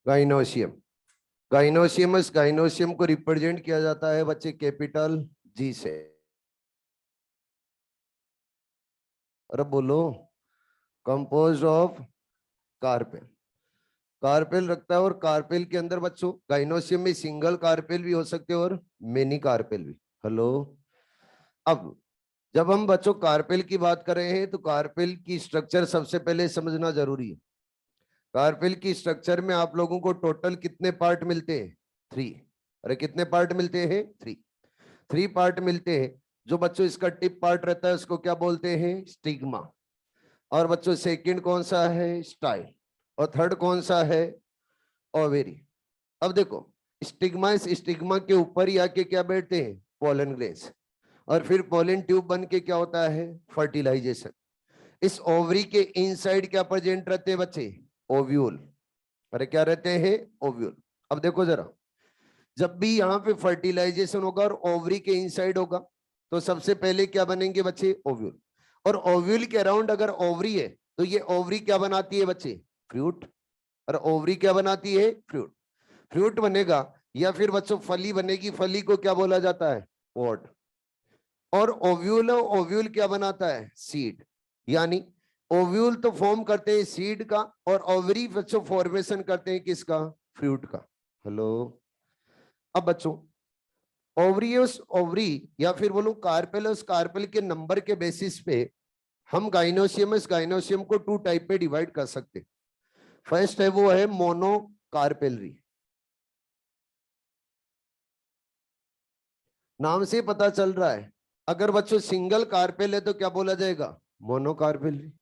गाइनोशियम, गाइनोशियमस, गाइनोशियम को रिप्रेजेंट किया जाता है बच्चे कैपिटल जी से। अरे बोलो, कंपोज ऑफ कार्पेल, कार्पेल रखता है, और कार्पेल के अंदर बच्चों गाइनोशियम में सिंगल कार्पेल भी हो सकते हैं और मेनी कार्पेल भी। हेलो, अब जब हम बच्चों कार्पेल की बात कर रहे हैं तो कार्पेल की स्ट्रक्चर सबसे पहले समझना जरूरी है। कार्पेल की स्ट्रक्चर में आप लोगों को टोटल कितने पार्ट मिलते हैं, 3। अरे कितने पार्ट मिलते हैं, 3 पार्ट मिलते हैं। जो बच्चों इसका टिप पार्ट रहता है उसको क्या बोलते हैं, स्टिग्मा। और बच्चों सेकंड कौन सा है, स्टाइल। और थर्ड कौन सा है, ओवेरी। अब देखो, स्टिग्मा, इस स्टिग्मा के ऊपर ही आके क्या बैठते हैं, पोलन ग्रेन्स, और फिर पोलन ट्यूब बन के क्या होता है, फर्टिलाइजेशन। इस ओवरी के इनसाइड क्या प्रेजेंट रहते हैं बच्चे, ओव्यूल। अरे क्या रहते हैं, ओव्यूल। अब देखो जरा, जब भी यहाँ पे फर्टिलाइजेशन होगा और ओवरी के इनसाइड होगा, तो सबसे पहले क्या बनेंगे बच्चे, ओव्यूल। और ओव्यूल के अराउंड अगर ओवरी है तो ये ओवरी क्या बनाती है बच्चे, फ्रूट। और ओवरी क्या बनाती है, फ्रूट। फ्रूट बनेगा, या फिर बच्चों फली बनेगी, फली को क्या बोला जाता है, पॉड। और ओव्यूल, ओव्यूल क्या बनाता है, सीड। यानी ओव्यूल तो फॉर्म करते हैं सीड का, और ओवरी बच्चों फॉर्मेशन करते हैं किसका, फ्रूट का। हेलो, अब बच्चों ओवरी, उस ओवरी या फिर बोलूं कार्पेल, उस कार्पेल के नंबर के बेसिस पे हम गाइनोशियम, इस गाइनोशियम को 2 टाइप पे डिवाइड कर सकते। फर्स्ट है वो है मोनो कार्पेलरी। नाम से पता चल रहा है, अगर बच्चों सिंगल कार्पेल है तो क्या बोला जाएगा, मोनो कार्पेलरी।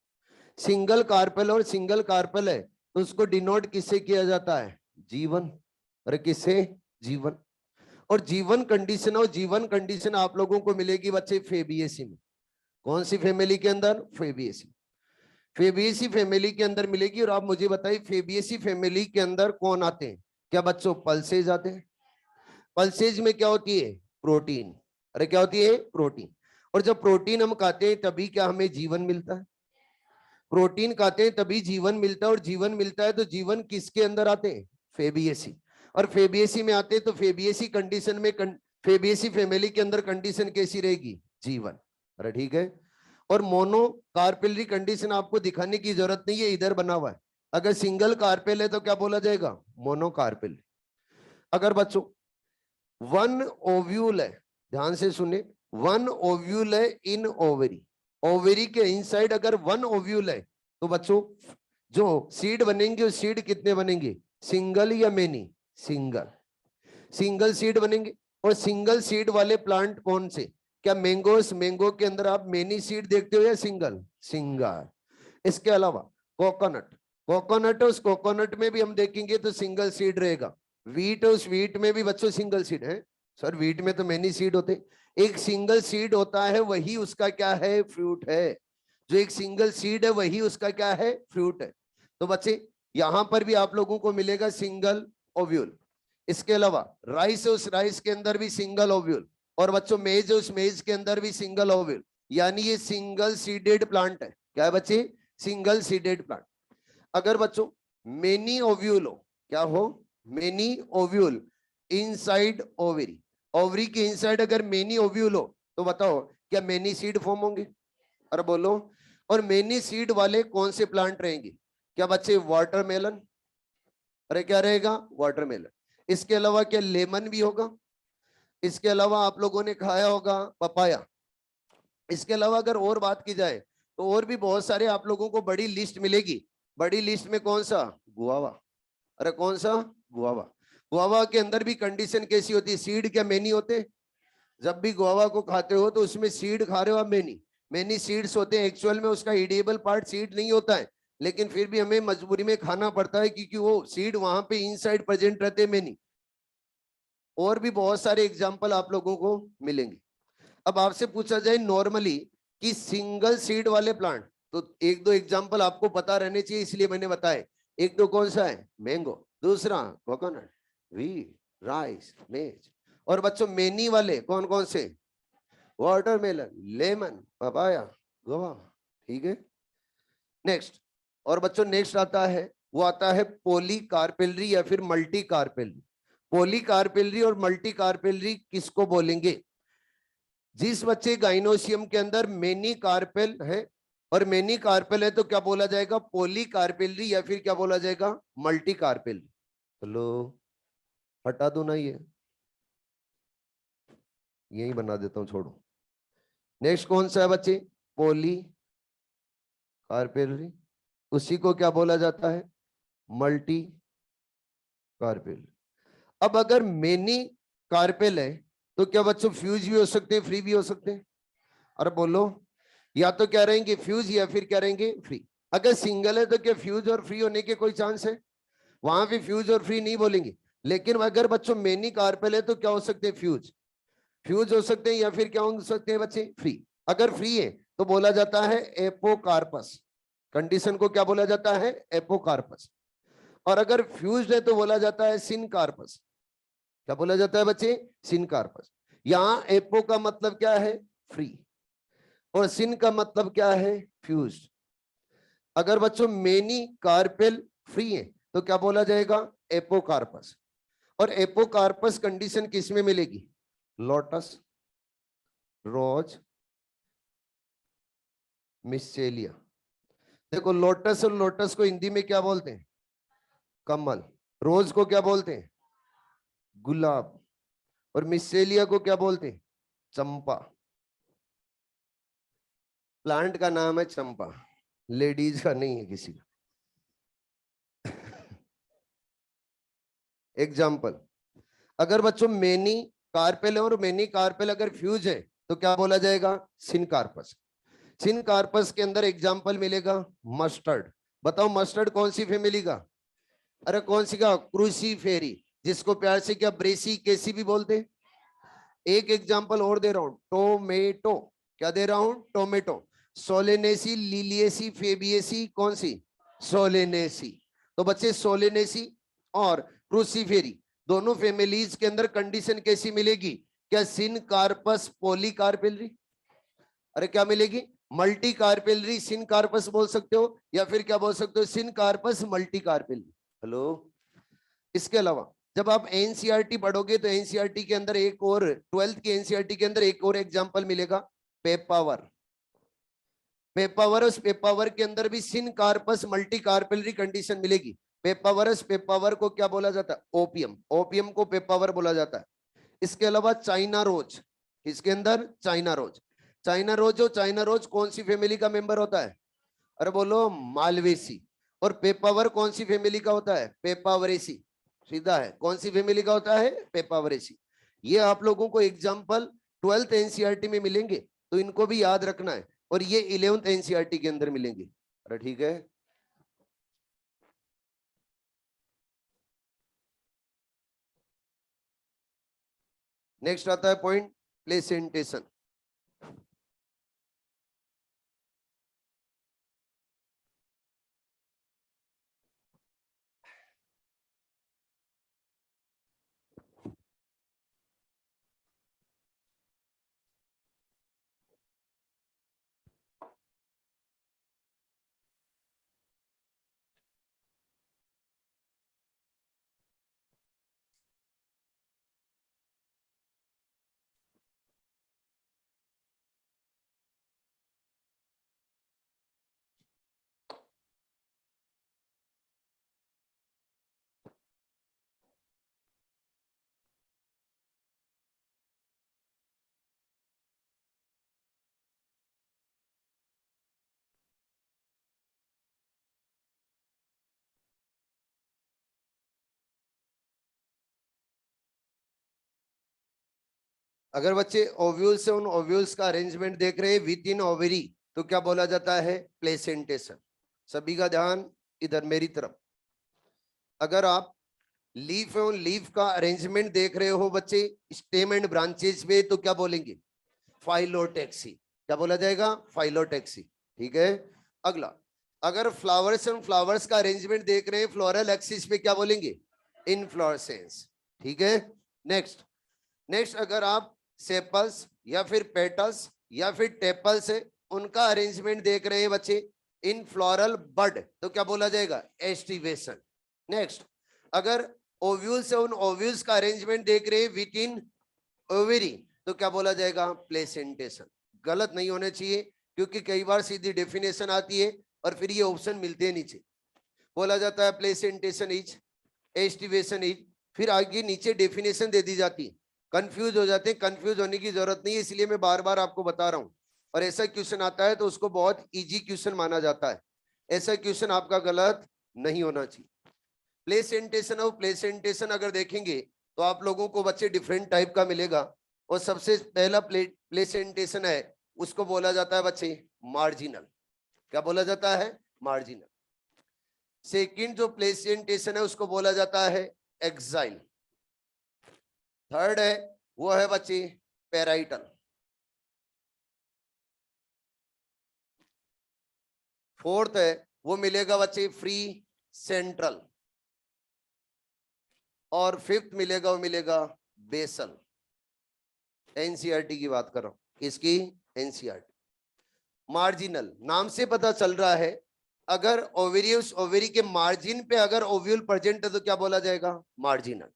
सिंगल कार्पेल और सिंगल कार्पेल है तो उसको डिनोट किससे किया जाता है, जीवन। अरे किससे, जीवन। और जीवन कंडीशन, और जीवन कंडीशन आप लोगों को मिलेगी बच्चे फेबियसी में। कौन सी फैमिली के अंदर, फेबियसी। फेबियसी फैमिली के अंदर मिलेगी। और आप मुझे बताइए फेबियसी फैमिली के अंदर कौन आते हैं, क्या बच्चों पल्सेज आते हैं। पल्सेज में क्या होती है, प्रोटीन। अरे क्या होती है, प्रोटीन। और जब प्रोटीन हम खाते हैं तभी क्या हमें जीवन मिलता है, प्रोटीन खाते हैं तभी जीवन मिलता है। और जीवन मिलता है तो जीवन किसके अंदर आते हैं, फेबियसी। और फेबियसी में आते हैं तो फेबियसी कंडीशन में फेबियसी फैमिली के अंदर कंडीशन कैसी रहेगी, जीवन। अरे ठीक है। और मोनो कार्पेलरी कंडीशन आपको दिखाने की जरूरत नहीं है, इधर बना हुआ है। अगर सिंगल कार्पेल है तो क्या बोला जाएगा, मोनो कार्पेल। अगर बच्चों वन ओव्यूल है, ध्यान से सुने, वन ओव्यूल है इन ओवरी। ओवरी के इनसाइड अगर वन ओव्यूल है तो बच्चों जो सीड बनेंगे उस सीड कितने बनेंगे, सिंगल या मेनी, सिंगल, सिंगल सीड बनेंगे। और सिंगल सीड वाले प्लांट कौन से, क्या मैंगोस, मैंगो के अंदर आप मेनी सीड देखते हो या सिंगल, सिंगल। इसके अलावा कोकोनट, कोकोनट उस कोकोनट में भी हम देखेंगे तो सिंगल सीड रहेगा। वीट उस वीट में भी बच्चों सिंगल सीड है, सर वीट में तो मेनी सीड होते, एक सिंगल सीड होता है वही उसका क्या है, फ्रूट है। जो एक सिंगल सीड है वही उसका क्या है, फ्रूट है। तो बच्चे यहां पर भी आप लोगों को मिलेगा सिंगल ओव्यूल। इसके अलावा राइस है, उस राइस के अंदर भी सिंगल ओव्यूल। और बच्चों मेज है, उस मेज के अंदर भी सिंगल ओव्यूल। यानी ये सिंगल सीडेड प्लांट है। क्या है बच्चे, सिंगल सीडेड प्लांट। अगर बच्चों मेनी ओव्यूल हो, क्या हो, many ovule inside ovary, ovary के इनसाइड अगर मेनी ओव्यूल हो तो बताओ क्या मेनी सीड फॉर्म होंगे, अरे बोलो। और मेनी सीड वाले कौन से प्लांट रहेंगे, क्या बच्चे, वाटरमेलन, अरे क्या रहेगा, वाटरमेलन। इसके अलावा क्या लेमन भी होगा, इसके अलावा आप लोगों ने खाया होगा पपाया। इसके अलावा अगर और बात की जाए तो और भी बहुत सारे आप लोगों को बड़ी लिस्ट मिलेगी। बड़ी लिस्ट में कौन सा, गुआवा, अरे कौन सा, गुआवा। गुआवा के अंदर भी कंडीशन कैसी होती है, सीड क्या मेनी होते, जब भी गुआवा को खाते हो तो उसमें सीड खा रहे हो आप, मेनी, मेनी सीड्स होते हैं। एक्चुअल में उसका ईडिएबल पार्ट सीड नहीं होता है, लेकिन फिर भी हमें मजबूरी में खाना पड़ता है क्योंकि वो सीड वहां पे इनसाइड प्रेजेंट रहते हैं, मेनी। और भी बहुत सारे एग्जाम्पल आप लोगों को मिलेंगे। अब आपसे पूछा जाए नॉर्मली कि सिंगल सीड वाले प्लांट, तो एक दो एग्जांपल आपको पता रहने चाहिए इसलिए मैंने बताया। एक तो कौन सा है, मैंगो, दूसरा कोकोनट, व्हीट, राइस, मेज। और बच्चों मेनी वाले कौन कौन से, वाटरमेलन, लेमन, पपाया, गोवा, ठीक है। नेक्स्ट, और बच्चों नेक्स्ट आता है, वो आता है पोली कार्पेलरी या फिर मल्टी कार्पेलरी। पोली कार्पेलरी और मल्टी कार्पेलरी किसको बोलेंगे, जिस बच्चे गाइनोसियम के अंदर मेनी कार्पेल है, और मेनी कार्पेल है तो क्या बोला जाएगा, पोली कार्पेलरी या फिर क्या बोला जाएगा, मल्टी कार्पेलरी। हेलो, हटा दो ना, ये यही बना देता हूं, छोड़ो। नेक्स्ट कौन सा है बच्चे, पोली कार्पेलरी, उसी को क्या बोला जाता है, मल्टी कार्पेल। अब अगर मेनी कार्पेल है तो क्या बच्चों फ्यूज भी हो सकते हैं, फ्री भी हो सकते हैं, अरे बोलो, या तो क्या रहेंगे फ्यूज या फिर क्या रहेंगे फ्री। अगर सिंगल है तो क्या फ्यूज और फ्री होने के कोई चांस है, वहां भी फ्यूज और फ्री नहीं बोलेंगे। लेकिन अगर बच्चों मेनी कार्पेल है तो क्या हो सकते हैं, फ्यूज, फ्यूज हो सकते हैं या फिर क्या हो सकते हैं बच्चे, फ्री। अगर फ्री है तो बोला जाता है एपोकार्पस, कंडीशन को क्या बोला जाता है, एपोकार्पस। और अगर फ्यूज्ड है तो बोला जाता है सिनकार्पस। क्या बोला जाता है बच्चे, सिनकार्पस। यहां एपो का मतलब क्या है, फ्री, और सिन का मतलब क्या है, फ्यूज्ड। अगर बच्चों मेनी कार्पेल फ्री है तो क्या बोला जाएगा, एपोकार्पस। और एपोकार्पस कंडीशन किस में मिलेगी, लोटस, रोज, मिस्सेलिया। देखो लोटस और लोटस को हिंदी में क्या बोलते हैं, कमल। रोज को क्या बोलते हैं, गुलाब। और मिस्सेलिया को क्या बोलते हैं, चंपा। प्लांट का नाम है चंपा, लेडीज का नहीं है किसी का। एग्जाम्पल, अगर बच्चों मेनी कार्पेल है और मेनी कार्पेल अगर फ्यूज है तो क्या बोला जाएगा, सिनकार्पस। सिनकार्पस के अंदर एग्जाम्पल मिलेगा मस्टर्ड। बताओ मस्टर्ड कौन सी फैमिली का, अरे कौन सी का, क्रूसीफेरी, जिसको प्यार से क्या ब्रेसी कैसी भी बोलते। एक एग्जाम्पल और दे रहा हूं, टोमेटो, क्या दे रहा हूं, टोमेटो। सोलेनेसी, लिलिएसी, फेबिएसी, कौन सी, सोलेनेसी। तो बच्चे सोलेनेसी और क्रूसीफेरी दोनों फैमिलीज के अंदर कंडीशन कैसी मिलेगी, क्या सिन कार्पस पोली कार्पेलरी, अरे क्या मिलेगी, मल्टी कार्पेलरी सिन कार्पस बोल सकते हो, या फिर क्या बोल सकते हो, सिन कार्पस मल्टी कार्पेलरी। हेलो, इसके अलावा जब आप एनसीईआरटी पढ़ोगे तो एनसीईआरटी के अंदर एक और, 12th के एनसीईआरटी के अंदर एक और एग्जांपल मिलेगा, पेपावर। पेपावरस, पेपावर के अंदर भी सिन कार्पस मल्टी कार्पेलरी कंडीशन मिलेगी। पेपावरस, पेपावर को क्या बोला जाता है, ओपियम, ओपियम को पेपावर बोला जाता है। इसके अलावा चाइना रोज, इसके अंदर China rose, China rose, China rose कौन सी फैमिली का मेंबर होता है? अरे बोलो, मालवेसी। और पेपावर कौन सी फैमिली का होता है? पेपावरेसी। सीधा है, कौन सी फैमिली का होता है? पेपावरेसी। ये आप लोगों को एग्जाम्पल 12th एनसीईआरटी में मिलेंगे, तो इनको भी याद रखना है, और ये 11th एनसीईआरटी के अंदर मिलेंगे। अरे ठीक है। नेक्स्ट आता है पॉइंट प्लेसेंटेशन। अगर बच्चे ओव्यूल से उन ओव्यूल्स का अरेंजमेंट देख रहे हैं विद इन ओवेरी, तो क्या बोला जाता है? प्लेसेंटेशन। सभी का ध्यान इधर मेरी तरफ। अगर आप लीफ एवं लीफ का अरेंजमेंट देख रहे हो बच्चे स्टेम एंड ब्रांचेज पे, तो क्या बोलेंगे? फाइलोटैक्सी। क्या बोला जाएगा? फाइलोटैक्सी। ठीक है। अगला, अगर फ्लावर्स एंड फ्लावर्स का अरेंजमेंट देख रहे हैं फ्लोरल एक्सिस पे, क्या बोलेंगे? इनफ्लोरेसेंस। ठीक है। नेक्स्ट, नेक्स्ट अगर आप सेपल्स या फिर पेटल्स या फिर टेपल्स है उनका अरेंजमेंट देख रहे हैं बच्चे इन फ्लोरल बड, तो क्या बोला जाएगा? एस्टिवेशन। नेक्स्ट, अगर ओव्यूल्स है उन ओव्यूल्स का अरेंजमेंट देख रहे हैं विद इन ओवेरी, तो क्या बोला जाएगा? प्लेसेंटेशन। गलत नहीं होने चाहिए, क्योंकि कई बार सीधी डेफिनेशन आती है और फिर ये ऑप्शन मिलते हैं नीचे। बोला जाता है प्लेसेंटेशन इज, एस्टिवेशन इज, फिर आगे नीचे डेफिनेशन दे दी जाती है। कंफ्यूज हो जाते हैं, कंफ्यूज होने की जरूरत नहीं है, इसलिए मैं बार बार आपको बता रहा हूं। और ऐसा क्वेश्चन आता है तो उसको बहुत इजी क्वेश्चन माना जाता है। ऐसा क्वेश्चन आपका गलत नहीं होना चाहिए। प्लेसेंटेशन और प्लेसेंटेशन अगर देखेंगे तो आप लोगों को बच्चे डिफरेंट टाइप का मिलेगा। और सबसे पहला प्लेसेंटेशन है, उसको बोला जाता है बच्चे मार्जिनल। क्या बोला जाता है? मार्जिनल। सेकंड जो प्लेसेंटेशन है उसको बोला जाता है एक्साइल। थर्ड है वो है बच्चे पेराइटल। फोर्थ है वो मिलेगा बच्चे फ्री सेंट्रल। और फिफ्थ मिलेगा वो मिलेगा बेसल। एनसीईआरटी की बात कर रहा हूं, इसकी एनसीईआरटी। मार्जिनल नाम से पता चल रहा है, अगर ओवेरियस ओवेरी के मार्जिन पे अगर ओव्यूल प्रेजेंट है तो क्या बोला जाएगा? मार्जिनल।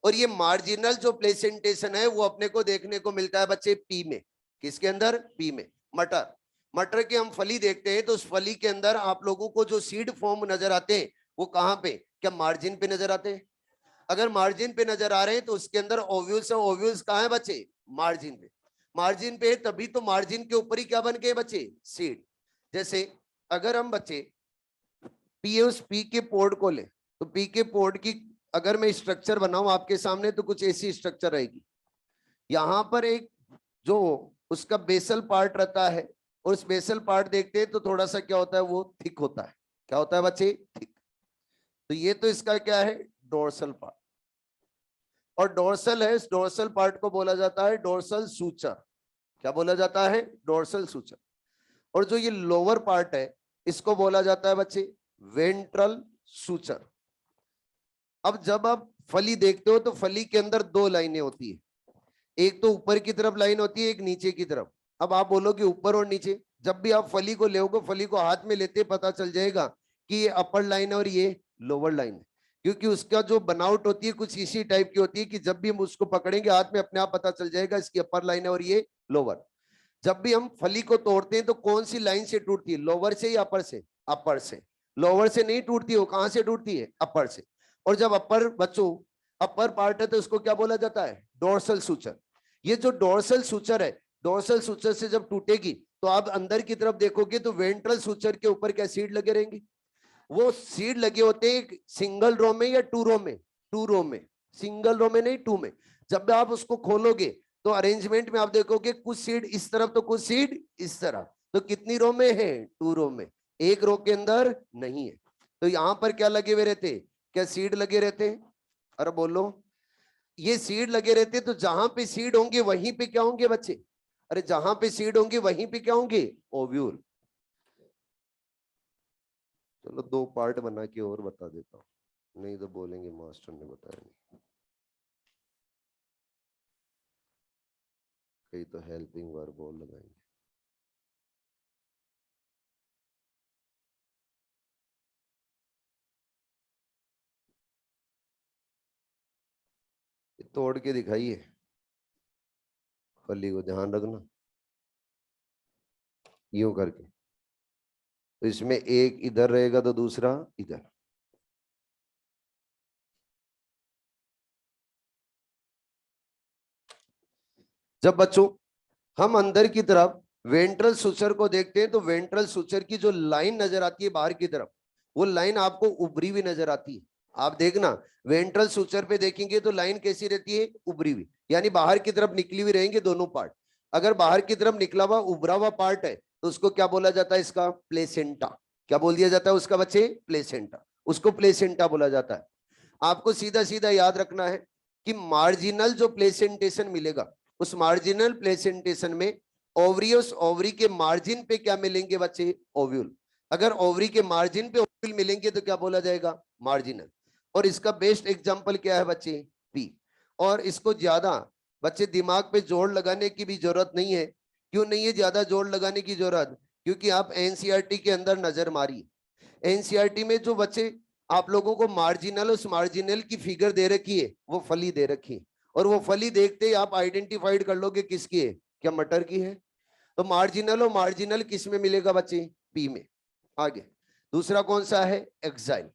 और ये मार्जिनल जो प्लेसेंटेशन है वो अपने को देखने को मिलता है बच्चे पी में। किसके अंदर? पी में। मटर, मटर के हम फली देखते हैं तो उस फली के अंदर आप लोगों को जो सीड फॉर्म नजर आते हैं वो कहां पे? क्या मार्जिन पे नजर आते हैं? अगर मार्जिन पे नजर आ रहे हैं तो उसके अंदर ओव्यूल्स है। ओव्यूल्स कहां है बच्चे? मार्जिन पे। मार्जिन पे तभी तो मार्जिन के ऊपर ही क्या बन गए बच्चे? सीड। जैसे अगर हम बच्चे पी के पोर्ड को ले, तो पी के पोर्ड की अगर मैं स्ट्रक्चर बनाऊं आपके सामने तो कुछ ऐसी स्ट्रक्चर रहेगी। यहां पर एक जो उसका बेसल पार्ट रहता है, और उस बेसल पार्ट देखते हैं तो थोड़ा सा क्या होता है? वो थिक होता है। क्या होता है बच्चे? थिक। तो ये तो इसका क्या है? Dorsal part. और डोर्सल है, इस डोर्सल पार्ट को बोला जाता है डोर्सल सूचर। क्या बोला जाता है? Dorsal suture. और जो ये लोअर पार्ट है इसको बोला जाता है बच्चे वेंट्रल सूचर। अब जब आप फली देखते हो तो फली के अंदर दो लाइनें होती है, एक तो ऊपर की तरफ लाइन होती है, एक नीचे की तरफ। अब आप बोलोगे ऊपर और नीचे, जब भी आप फली को लेोगे, फली को हाथ में लेते पता चल जाएगा कि ये अपर लाइन है और ये लोअर लाइन है, क्योंकि उसका जो बनावट होती है कुछ इसी टाइप की होती है कि जब भी हम उसको पकड़ेंगे हाथ में अपने आप पता चल जाएगा इसकी अपर लाइन है और ये लोअर। जब भी हम फली को तोड़ते हैं तो कौन सी लाइन से टूटती है? लोअर से या अपर से? अपर से। लोअर से नहीं टूटती, वो कहां से टूटती है? अपर से। और जब अपर बच्चों अपर पार्ट है तो उसको क्या बोला जाता है? Dorsal suture. ये जो डोर्सल सूचर है, डोर्सल सूचर से जब टूटेगी तो आप अंदर की तरफ देखोगे तो वेंट्रल सूचर के ऊपर क्या सीड लगे रहेंगे? वो सीड लगे होते हैं सिंगल रो में या टू रो में? टू रो में, सिंगल रो में नहीं, टू में। जब आप उसको खोलोगे तो अरेंजमेंट में आप देखोगे कुछ सीड इस तरफ तो कुछ सीड इस तरफ। तो कितनी रो में है? टू रो में। एक रो के अंदर नहीं है। तो यहां पर क्या लगे हुए रहते? क्या सीड लगे रहते? अरे बोलो, ये सीड लगे रहते। तो जहां पे सीड होंगे वहीं पे क्या होंगे बच्चे? अरे जहां पे सीड होंगे वहीं पे क्या होंगे? ओव्यूल। चलो दो पार्ट बना के और बता देता हूं, नहीं तो बोलेंगे मास्टर ने बताया नहीं। कहीं तो हेल्पिंग वर्ब और लगाएंगे। तोड़ के दिखाइए, फली को ध्यान रखना, यूं करके। तो इसमें एक इधर रहेगा तो दूसरा इधर। जब बच्चों हम अंदर की तरफ वेंट्रल सुचर को देखते हैं तो वेंट्रल सुचर की जो लाइन नजर आती है बाहर की तरफ, वो लाइन आपको उभरी हुई नजर आती है। आप देखना, वेंट्रल सुचर पे देखेंगे तो लाइन कैसी रहती है? उभरी हुई, यानी बाहर की तरफ निकली हुई रहेंगे दोनों पार्ट। अगर बाहर की तरफ निकला हुआ उभरा हुआ पार्ट है तो उसको क्या बोला जाता है? इसका प्लेसेंटा। क्या बोल दिया जाता है उसका बच्चे? प्लेसेंटा। उसको प्लेसेंटा बोला जाता है। आपको सीधा सीधा याद रखना है कि मार्जिनल जो प्लेसेंटेशन मिलेगा, उस मार्जिनल प्लेसेंटेशन में ओवरियस ओवरी के मार्जिन पे क्या मिलेंगे बच्चे? ओव्यूल। अगर ओवरी के मार्जिन पे ओव्यूल मिलेंगे तो क्या बोला जाएगा? मार्जिनल। और इसका बेस्ट एग्जांपल क्या है बच्चे? पी। और इसको ज्यादा बच्चे दिमाग पे जोर लगाने की भी जरूरत नहीं है। क्यों नहीं है ज्यादा जोर लगाने की जरूरत? क्योंकि आप एनसीईआरटी के अंदर नजर मारिए, एनसीईआरटी में जो बच्चे आप लोगों को मार्जिनल, उस मार्जिनल की फिगर दे रखी है, वो फली दे रखी है। और वो फली देखते ही आप आइडेंटिफाइड कर लोगे किसकी है, क्या मटर की है। तो मार्जिनल और मार्जिनल किस में मिलेगा बच्चे? पी में। आगे दूसरा कौन सा है? एक्साइल।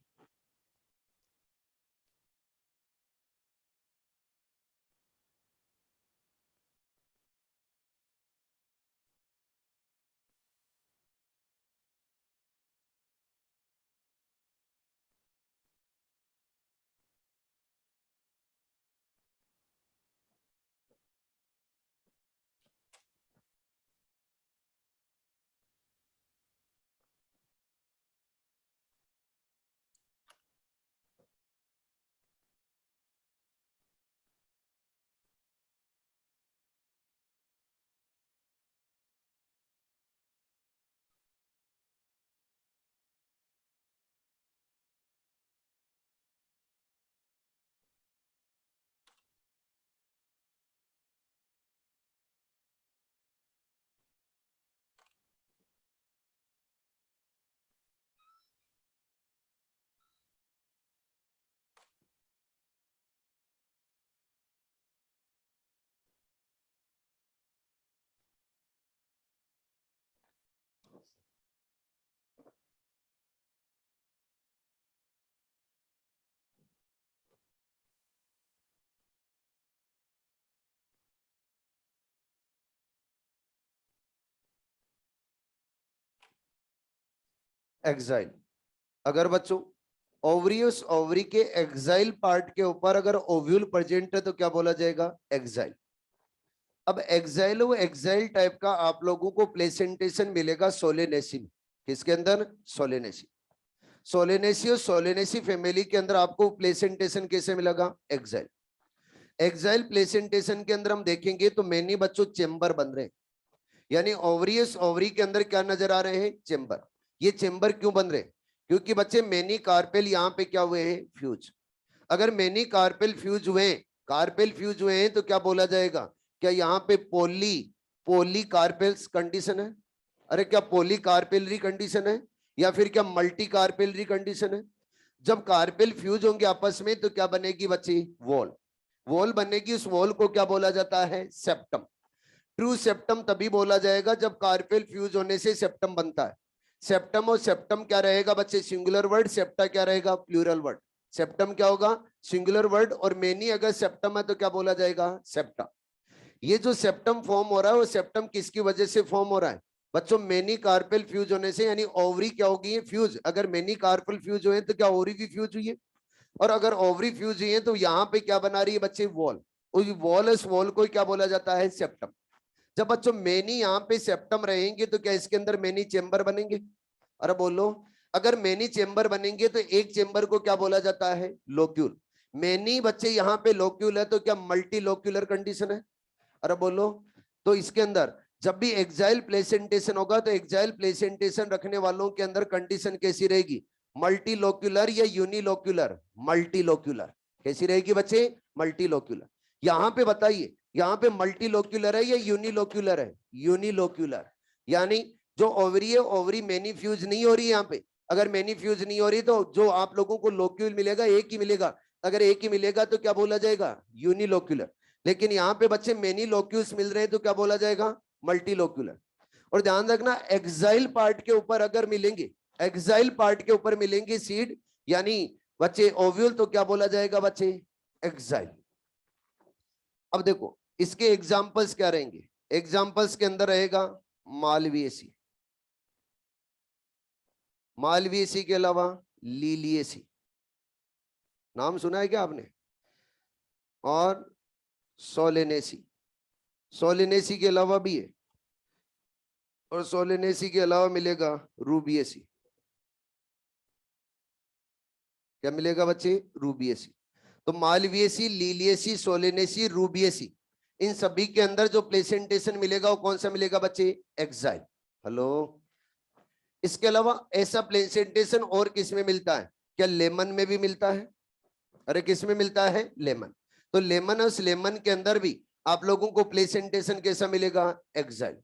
एक्साइल। अगर बच्चों ओवरियस ओवरी के एक्साइल पार्ट के ऊपर अगर ओव्यूल प्रेजेंट है तो क्या बोला जाएगा? एक्साइल। अब एक्साइल, वो एक्साइल टाइप का आप लोगों को प्लेसेंटेशन मिलेगा सोलेनेसी में। किसके अंदर? सोलेनेसी। सोलेनेसी और सोलेनेसी फैमिली के अंदर आपको प्लेसेंटेशन कैसे मिलेगा? एक्साइल। एक्साइल प्लेसेंटेशन के अंदर हम देखेंगे तो मैनी बच्चों चेंबर बन रहे हैं, यानी ओवरियस ओवरी के अंदर क्या नजर आ रहे हैं? चेंबर। ये चेंबर क्यों बन रहे हैं? क्योंकि बच्चे मैनी कार्पेल यहाँ पे क्या हुए हैं? फ्यूज। अगर मैनी कार्पेल फ्यूज हुए, कार्पेल फ्यूज हुए हैं तो क्या बोला जाएगा? क्या यहाँ पे पोली पोली कार्पेल्स कंडीशन है? अरे क्या पोली कार्पेलरी कंडीशन है या फिर क्या मल्टी कार्पेलरी कंडीशन है? जब कार्पेल फ्यूज होंगे आपस में तो क्या बनेगी बच्ची? वॉल। वॉल बनेगी, उस वॉल को क्या बोला जाता है? सेप्टम। ट्रू सेप्टम तभी बोला जाएगा जब कार्पेल फ्यूज होने से सेप्टम बनता है। सेप्टम और सेप्टम क्या रहेगा बच्चे? Singular word. सेप्टा क्या रहेगा? Plural word. सेप्टम क्या होगा? Singular word. और मेनी अगर सेप्टम है तो क्या बोला जाएगा? सेप्टा। ये जो सेप्टम फॉर्म हो रहा है वो सेप्टम किसकी वजह से फॉर्म हो रहा है बच्चों? मेनी कार्पेल फ्यूज होने से, यानी ओवरी क्या होगी? फ्यूज। अगर मेनी कार्पेल फ्यूज हुए तो क्या ओवरी भी फ्यूज हुई है? और अगर ओवरी फ्यूज हुई है तो यहाँ पे क्या बना रही है बच्चे? वॉल। उस वॉल, इस वॉल को क्या बोला जाता है? सेप्टम। जब बच्चों मेनी यहाँ पे सेप्टम रहेंगे तो क्या इसके अंदर मेनी चेंबर बनेंगे? अरे बोलो, अगर मेनी चेंबर बनेंगे तो एक चेंबर को क्या बोला जाता है? लोक्यूल। मेनी बच्चे यहाँ पे लोक्यूल है तो क्या मल्टी लोक्यूलर कंडीशन है? अरे बोलो, तो इसके अंदर जब भी एक्साइल प्लेसेंटेशन होगा तो एक्साइल प्लेसेंटेशन रखने वालों के अंदर कंडीशन कैसी रहेगी? मल्टीलोक्यूलर या यूनिलोक्यूलर? मल्टीलोक्यूलर। कैसी रहेगी बच्चे? मल्टीलोक्यूलर। यहां पे बताइए, यहाँ पे मल्टीलोक्यूलर है या यूनिलोक्यूलर है? यूनिलोक्यूलर। यानी जो ओवरी है, ओवरी मेनी फ्यूज नहीं हो रही है यहाँ पे। अगर मेनी फ्यूज नहीं हो रही तो जो आप लोगों को लोक्यूल मिलेगा एक ही मिलेगा। अगर एक ही मिलेगा तो क्या बोला जाएगा? यूनिलोक्यूलर। लेकिन यहाँ पे बच्चे मेनी लोक्यूल्स मिल रहे हैं तो क्या बोला जाएगा? मल्टीलोक्यूलर। और ध्यान रखना, एक्साइल पार्ट के ऊपर अगर मिलेंगे, एक्साइल पार्ट के ऊपर मिलेंगे सीड यानी बच्चे ओव्यूल, तो क्या बोला जाएगा बच्चे? एक्साइल। अब देखो इसके एग्जाम्पल्स क्या रहेंगे? एग्जाम्पल्स के अंदर रहेगा मालवीएसी, मालवीएसी के अलावा लीलिएसी, नाम सुना है क्या आपने? और सोलेनेसी, सोलेनेसी के अलावा भी है। और सोलेनेसी के अलावा मिलेगा रूबिएसी। क्या मिलेगा बच्चे? रूबिएसी। तो मालविएसी, लीलिएसी, सोलेनेसी, रूबिएसी, इन सभी के अंदर जो प्लेसेंटेशन मिलेगा वो कौन सा मिलेगा बच्चे? एक्साइल। हेलो, इसके अलावा ऐसा प्लेसेंटेशन और किस में मिलता है? क्या लेमन में भी मिलता है? अरे किस में मिलता है? लेमन। तो लेमन और लेमन के अंदर भी आप लोगों को प्लेसेंटेशन कैसा मिलेगा? एक्साइल।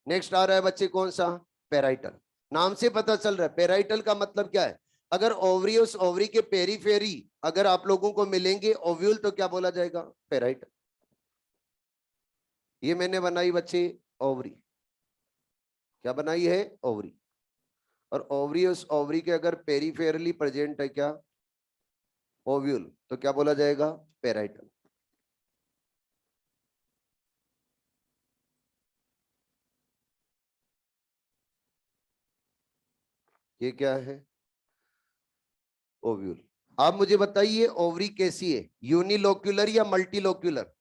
नेक्स्ट आ रहा है बच्चे कौन सा? पेराइटल। नाम से पता चल रहा है पेराइटल का मतलब क्या है? अगर ओवरी, उस ओवरी के पेरीफेरी अगर आप लोगों को मिलेंगे ओव्यूल तो क्या बोला जाएगा? पेराइटल। ये मैंने बनाई बच्चे ओवरी। क्या बनाई है? ओवरी। और ओवरी, उस ओवरी के अगर पेरीफेरली प्रेजेंट है क्या? ओव्यूल, तो क्या बोला जाएगा? पेराइटल। ये क्या है? ओव्यूल। आप मुझे बताइए ओवरी कैसी है? यूनिलोक्यूलर या मल्टीलोक्यूलर?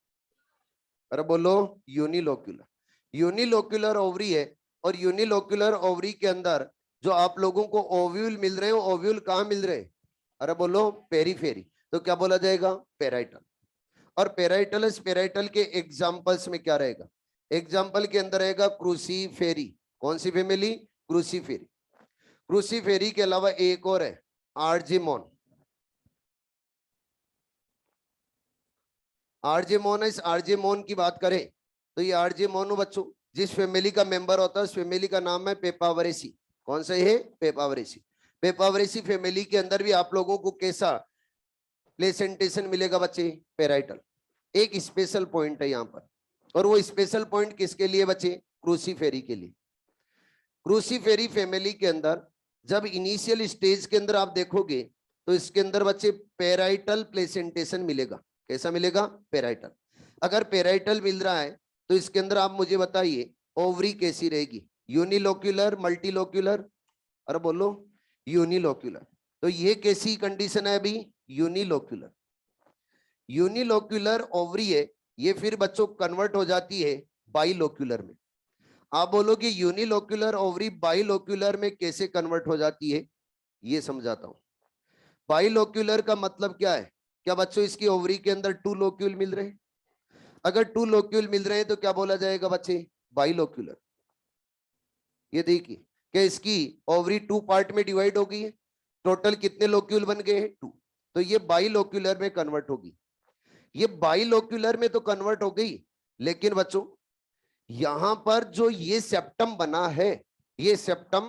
अरे बोलो, यूनिलोक्यूलर। यूनिलोक्यूलर ओवरी है। और यूनिलोक्यूलर ओवरी के अंदर जो आप लोगों को ओव्यूल मिल रहे हैं, ओव्यूल कहाँ मिल रहे हैं? अरे बोलो, पेरीफेरी। तो क्या बोला जाएगा? पेराइटल। और पेराइटल, पेराइटल के एग्जांपल्स में क्या रहेगा? एग्जांपल के अंदर रहेगा क्रूसीफेरी। कौन सी फैमिली? क्रूसीफेरी। क्रूसीफेरी के अलावा एक और है, आर्जिमोन। आर्जिमोन, इस आर्जिमोन की बात करें तो ये आर्जिमोन बच्चों जिस फैमिली का मेंबर होता है उस फैमिली का नाम है पेपावरेसी। कौन सा है? पेपावरेसी। पेपावरेसी फैमिली के अंदर भी आप लोगों को कैसा प्लेसेंटेशन मिलेगा बच्चे? पेराइटल। एक स्पेशल पॉइंट है यहाँ पर, और वो स्पेशल पॉइंट किसके लिए बच्चे? क्रूसीफेरी के लिए। क्रूसीफेरी फैमिली के अंदर जब इनिशियल स्टेज के अंदर आप देखोगे तो इसके अंदर बच्चे पेराइटल प्लेसेंटेशन मिलेगा। कैसा मिलेगा? पेराइटल। अगर पेराइटल मिल रहा है तो इसके अंदर आप मुझे बताइए ओवरी कैसी रहेगी? Unilocular, multilocular? अरे बोलो, यूनिलोक्यूलर। तो ये कैसी कंडीशन है अभी? यूनिलोक्यूलर। यूनिलोक्यूलर ओवरी है, ये फिर बच्चों कन्वर्ट हो जाती है बाइलोक्यूलर में। आप बोलोगे यूनिलोक्यूलर ओवरी बाइलोक्यूलर में कैसे कन्वर्ट हो जाती है? ये समझाता हूं। बाइलोक्यूलर का मतलब क्या है? क्या बच्चों इसकी ओवरी के अंदर टू लोक्यूल मिल रहे हैं? अगर टू लोक्यूल मिल रहे हैं तो क्या बोला जाएगा बच्चे? बाइलोक्यूलर। ये देखिए, क्या इसकी ओवरी टू पार्ट में डिवाइड हो गई है? टोटल कितने लोक्यूल बन गए हैं? टू। तो ये बाइलोक्यूलर में कन्वर्ट होगी। ये बाइलोक्यूलर में तो कन्वर्ट हो गई, लेकिन बच्चों यहां पर जो ये सेप्टम बना है, ये सेप्टम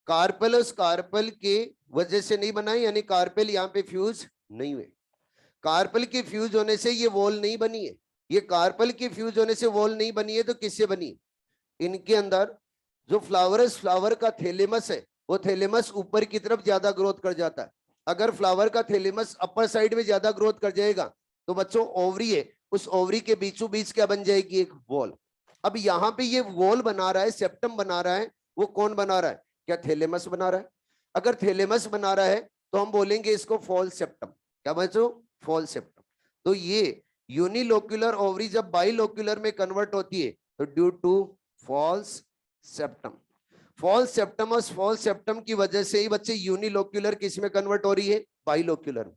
कार्पेल, उस कार्पेल के वजह से नहीं बना है, यानी कार्पेल यहाँ पे फ्यूज नहीं हुए। कार्पेल के फ्यूज होने से ये वॉल नहीं बनी है। ये कार्पेल के फ्यूज होने से वॉल नहीं बनी है तो किससे बनी? इनके अंदर जो फ्लावर का थैलेमस है, वो थैलेमस ऊपर की तरफ ज्यादा ग्रोथ कर जाता है। अगर फ्लावर का थैलेमस अपर साइड में ज्यादा ग्रोथ कर जाएगा तो बच्चों ओवरी है, उस ओवरी के बीचों बीच क्या बन जाएगी, एक वॉल। अब यहाँ पे ये वॉल बना रहा है, सेप्टम बना रहा है, वो कौन बना रहा है, क्या थैलेमस बना रहा है। अगर थैलेमस बना रहा है तो हम बोलेंगे इसको फॉल्स सेप्टम। क्या बच्चों, फॉल्स सेप्टम। तो ये यूनिलोक्यूलर ओवरी जब बाइलोक्यूलर में कन्वर्ट होती है तो due to false septum. False septum और फॉल्स सेप्टम की वजह से ही बच्चे यूनिलोक्यूलर किस में कन्वर्ट हो रही है, बाइलोक्यूलर में।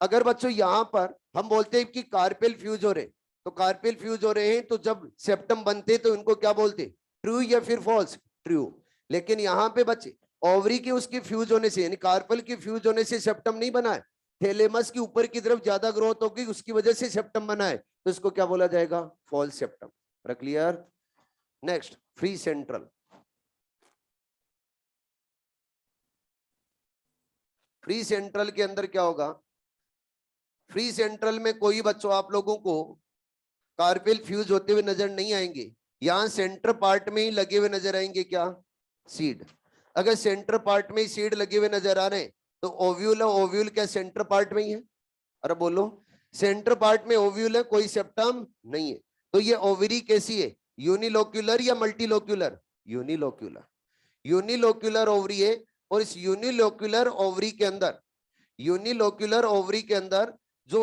अगर बच्चों यहां पर हम बोलते हैं कि कार्पेल फ्यूज हो रहे, तो कार्पेल फ्यूज हो रहे हैं तो जब सेप्टम बनते तो इनको क्या बोलते, ट्रू या फिर फॉल्स, ट्रू। लेकिन यहाँ पे बच्चे ओवरी के उसकी फ्यूज होने से यानी कार्पेल की फ्यूज होने से सेप्टम नहीं बना है, थैलेमस की ऊपर की तरफ ज्यादा ग्रोथ होगी उसकी वजह से सेप्टम बना है, तो इसको क्या बोला जाएगा, false septum. Clear. Next, free central. Free central के अंदर क्या होगा, फ्री सेंट्रल में कोई बच्चों आप लोगों को कार्पेल फ्यूज होते हुए नजर नहीं आएंगे, यहां सेंटर पार्ट में ही लगे हुए नजर आएंगे क्या, सीड। अगर सेंटर पार्ट में ही सीड लगे हुए नजर आ रहे हैं तो ओव्यूल है, ओव्यूल क्या सेंटर पार्ट में ही है, अरे बोलो, सेंटर पार्ट में ओव्यूल है, कोई सेप्टम नहीं है। तो ये ओवरी कैसी है, यूनिलोक्यूलर या मल्टीलोक्यूलर, यूनिलोक्यूलर। यूनिलोक्यूलर ओवरी है, और इस यूनिलोक्यूलर ओवरी के अंदर, यूनिलोक्यूलर ओवरी के अंदर जो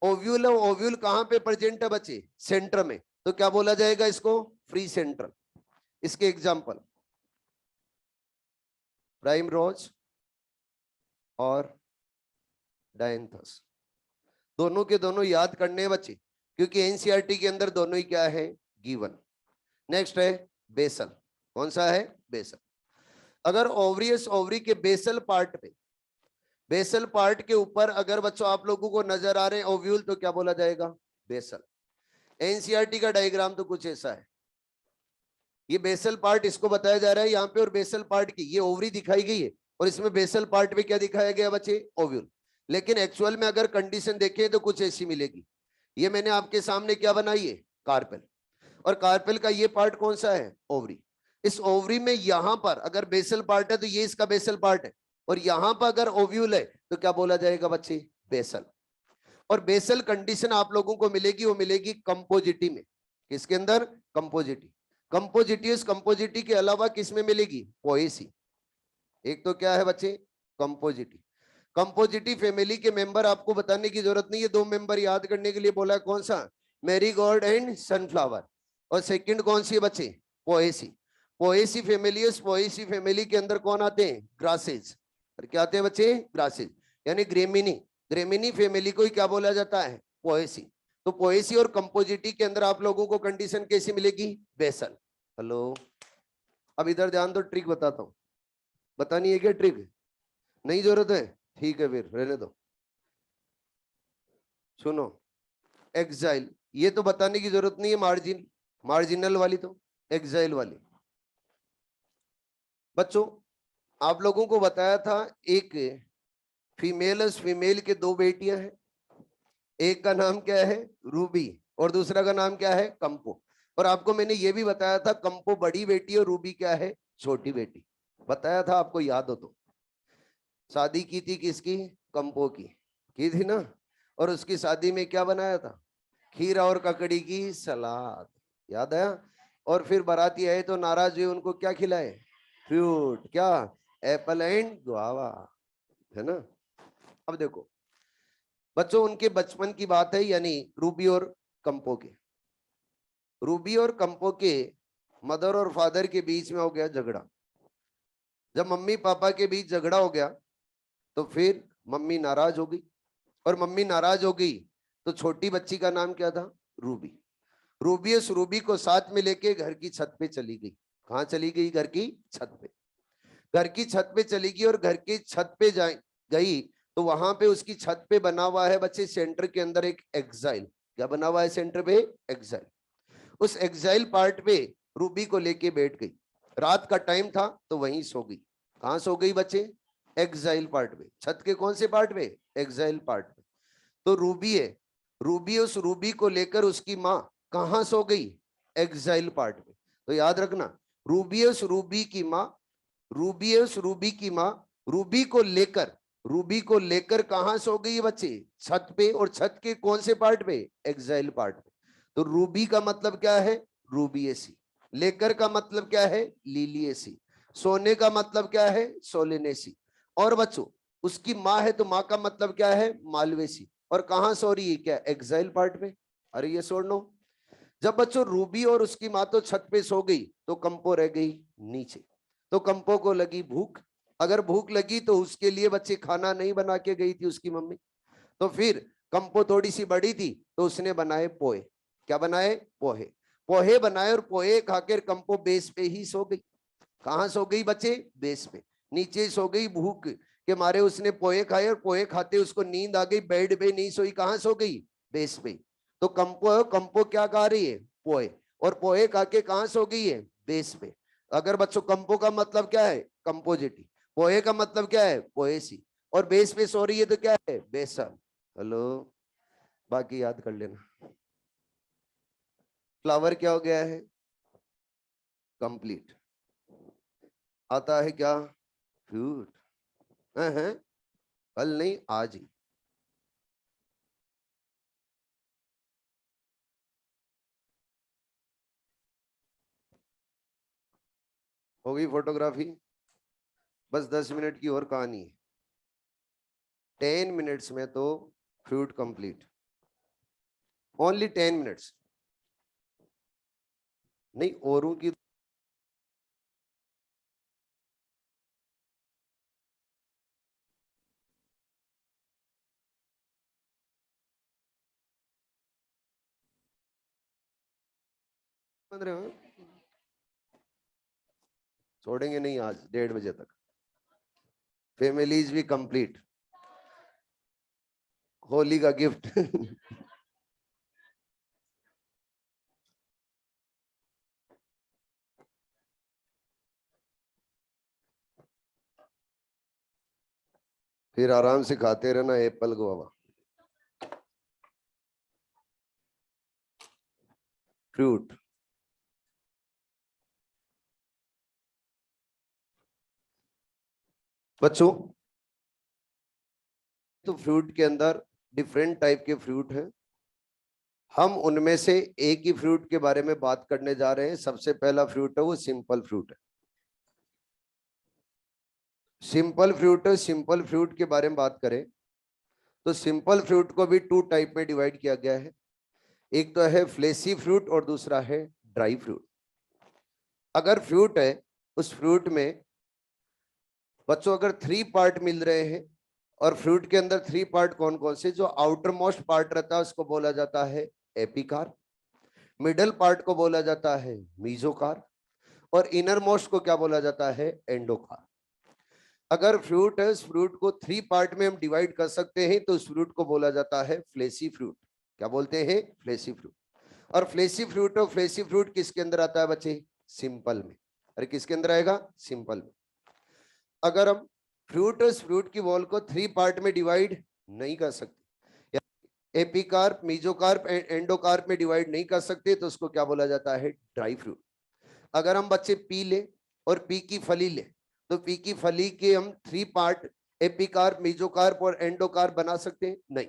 ओव्यूल है, ओव्यूल कहां पे प्रेजेंट है बच्चे, सेंटर में, तो क्या बोला जाएगा इसको, फ्री सेंट्रल। इसके एग्जांपल प्राइम रोज और डायंथस, दोनों के दोनों याद करने बच्चे, क्योंकि एनसीईआरटी के अंदर दोनों ही क्या है, गिवन। नेक्स्ट है बेसल। कौन सा है, बेसल। अगर ओवरियस ओवरी के बेसल पार्ट पे, बेसल पार्ट के ऊपर अगर बच्चों आप लोगों को नजर आ रहे हैं ओव्यूल, तो क्या बोला जाएगा, बेसल। एनसीईआरटी का डायग्राम तो कुछ ऐसा है, ये बेसल पार्ट इसको बताया जा रहा है यहाँ पे, और बेसल पार्ट की ये ओवरी दिखाई गई है, और इसमें बेसल पार्ट में क्या दिखाया गया बच्चे, ओव्यूल। लेकिन एक्चुअल में अगर कंडीशन देखें तो कुछ ऐसी मिलेगी। ये मैंने आपके सामने क्या बनाई है, कार्पेल, और कार्पेल का ये पार्ट कौन सा है, ओवरी। इस ओवरी में यहां पर अगर बेसल पार्ट है तो ये इसका बेसल पार्ट है, और यहां पर अगर ओव्यूल है तो क्या बोला जाएगा बच्चे, बेसल। और बेसल कंडीशन आप लोगों को मिलेगी, वो मिलेगी कंपोजिटी में। किसके अंदर, कंपोजिटी। कंपोजिटी, उस कंपोजिटी के अलावा किस में मिलेगी, पोएसी। एक तो क्या है बच्चे, कंपोजिटी। कंपोजिटी फैमिली के मेंबर आपको बताने की जरूरत नहीं है, दो मेंबर याद करने के लिए बोला है, कौन सा, मैरीगोल्ड एंड सनफ्लावर। और सेकंड कौन सी है बच्चे, पोएसी। पोएसी फैमिली, उस पोएसी फैमिली के अंदर कौन आते हैं, ग्रासेज। और क्या आते हैं बच्चे, ग्रासेज, यानी ग्रेमिनी। ग्रेमिनी फैमिली को ही क्या बोला जाता है, पोएसी। तो पोएसी और कंपोजिटी के अंदर आप लोगों को कंडीशन कैसी मिलेगी, बेसल। हेलो, अब इधर ध्यान दो, ट्रिक बताता हूं। बतानी है क्या ट्रिक, नहीं जरूरत है, ठीक है फिर रहने दो। सुनो, एक्साइल, ये तो बताने की जरूरत नहीं है, मार्जिन, मार्जिनल वाली तो, एक्साइल वाली। बच्चों आप लोगों को बताया था एक फीमेल के दो बेटियां हैं, एक का नाम क्या है, रूबी, और दूसरा का नाम क्या है, कंपो। और आपको मैंने ये भी बताया था कंपो बड़ी बेटी और रूबी क्या है, छोटी बेटी। बताया था आपको, याद हो तो। शादी की थी किसकी, कंपो की थी ना, और उसकी शादी में क्या बनाया था, खीर और ककड़ी की सलाद, याद आया। और फिर बाराती आए तो नाराज हुए, उनको क्या खिलाए, फ्रूट, क्या, एप्पल एंड गुआवा, है ना। अब देखो बच्चों, उनके बचपन की बात है, यानी रूबी और कंपो के, रूबी और कंपो के मदर और फादर के बीच में हो गया झगड़ा। जब मम्मी पापा के बीच झगड़ा हो गया तो फिर मम्मी नाराज हो गई, और मम्मी नाराज हो गई तो छोटी बच्ची का नाम क्या था, रूबी। रूबी उस रूबी को साथ में लेके घर की छत पे चली गई। कहाँ चली गई, घर की छत पे। घर की छत पे चली गई, और घर की छत पे गई तो वहां पे उसकी छत पे बना हुआ है बच्चे, सेंटर के अंदर एक एक्साइल। क्या बना हुआ है सेंटर पे, एक्साइल। उस एक्साइल पार्ट पे रूबी को लेके बैठ गई। रात का टाइम था तो वहीं सो गई। कहाँ सो गई बच्चे, एक्साइल पार्ट पे। छत के कौन से पार्ट पे, एक्साइल पार्ट पे। तो रूबी है, रूबी उस रूबी को लेकर उसकी माँ कहाँ सो गई, एक्साइल पार्ट में। तो याद रखना, रूबी उस रूबी की माँ, रूबी उस रूबी की माँ रूबी को लेकर रूबी को लेकर कहां सो गई बच्चे? छत पे। और छत के कौन से पार्ट पे? एक्साइल पार्ट पे। तो रूबी का मतलब क्या है? रूबिएसी। लेकर का मतलब क्या है? लीलिएसी। सोने का मतलब क्या है? सोलिनेसी। और बच्चों उसकी माँ है तो माँ का मतलब क्या है? मालवेसी। और कहां सो रही है? क्या एक्साइल पार्ट पे? अरे ये छोड़ो। जब बच्चों रूबी और उसकी माँ तो छत पे सो गई तो कंपो रह गई नीचे। तो कंपो को लगी भूख। अगर भूख लगी तो उसके लिए बच्चे खाना नहीं बना के गई थी उसकी मम्मी। तो फिर कंपो थोड़ी सी बड़ी थी तो उसने बनाए पोहे। क्या बनाए? पोहे। पोहे बनाए और पोहे खाकर कंपो बेस पे ही सो गई। कहां सो गई बच्चे? बेस पे। नीचे सो गई भूख के मारे। उसने पोहे खाए और पोहे खाते उसको नींद आ गई। बेड पे नहीं सोई। कहां सो गई? बेस पे। तो कंपो कंपो क्या खा रही है? पोहे। और पोहे खा के कहां सो गई है? बेस पे। अगर बच्चों कंपो का मतलब क्या है? कंपोजिटी। पोहे का मतलब क्या है? पोएसी। और बेस पे सो रही है तो क्या है? बेसन। हेलो, बाकी याद कर लेना। फ्लावर क्या हो गया है? कंप्लीट। आता है क्या? फ्रूट। है कल नहीं आज ही। हो गई फोटोग्राफी। बस 10 मिनट की और कहानी है। 10 मिनट्स में तो फ्रूट कंप्लीट। Only 10 minutes. नहीं औरों की। 15 छोड़ेंगे नहीं आज 1:30 बजे तक। फैमिलीज भी कंप्लीट। होली का गिफ्ट। फिर आराम से खाते रहना एप्पल गुआवा। फ्रूट। बच्चों तो फ्रूट के अंदर डिफरेंट टाइप के फ्रूट हैं। हम उनमें से एक ही फ्रूट के बारे में बात करने जा रहे हैं। सबसे पहला फ्रूट है वो सिंपल फ्रूट है। सिंपल फ्रूट है। सिंपल फ्रूट के बारे में बात करें तो सिंपल फ्रूट को भी 2 टाइप में डिवाइड किया गया है। एक तो है फ्लेसी फ्रूट और दूसरा है ड्राई फ्रूट। अगर फ्रूट है उस फ्रूट में बच्चों अगर 3 पार्ट मिल रहे हैं और फ्रूट के अंदर 3 पार्ट कौन कौन से? जो आउटर मोस्ट पार्ट रहता है उसको बोला जाता है एपिकार। मिडल पार्ट को बोला जाता है मीजोकार। और इनर मोस्ट को क्या बोला जाता है? एंडोकार। अगर फ्रूट है, उस फ्रूट को 3 पार्ट में हम डिवाइड कर सकते हैं तो उस फ्रूट को बोला जाता है फ्लेसी फ्रूट। क्या बोलते हैं? Fleshy fruit. और फ्लेसी फ्रूट और फ्लेसी फ्रूट किसके अंदर आता है बच्चे? सिंपल में। अरे किसके अंदर आएगा? सिंपल में। अगर हम फ्रूट और फ्रूट की वॉल को 3 पार्ट में डिवाइड नहीं कर सकते, एपिकार्प, मीजोकार्प एंड एंडोकार्प में डिवाइड नहीं कर सकते तो उसको क्या बोला जाता है? Dry fruit. अगर हम बच्चे पी ले और पी की फली ले तो पी की फली के हम 3 पार्ट एपिकार्प, मीजोकार्प और एंडोकार्प बना सकते हैं? नहीं।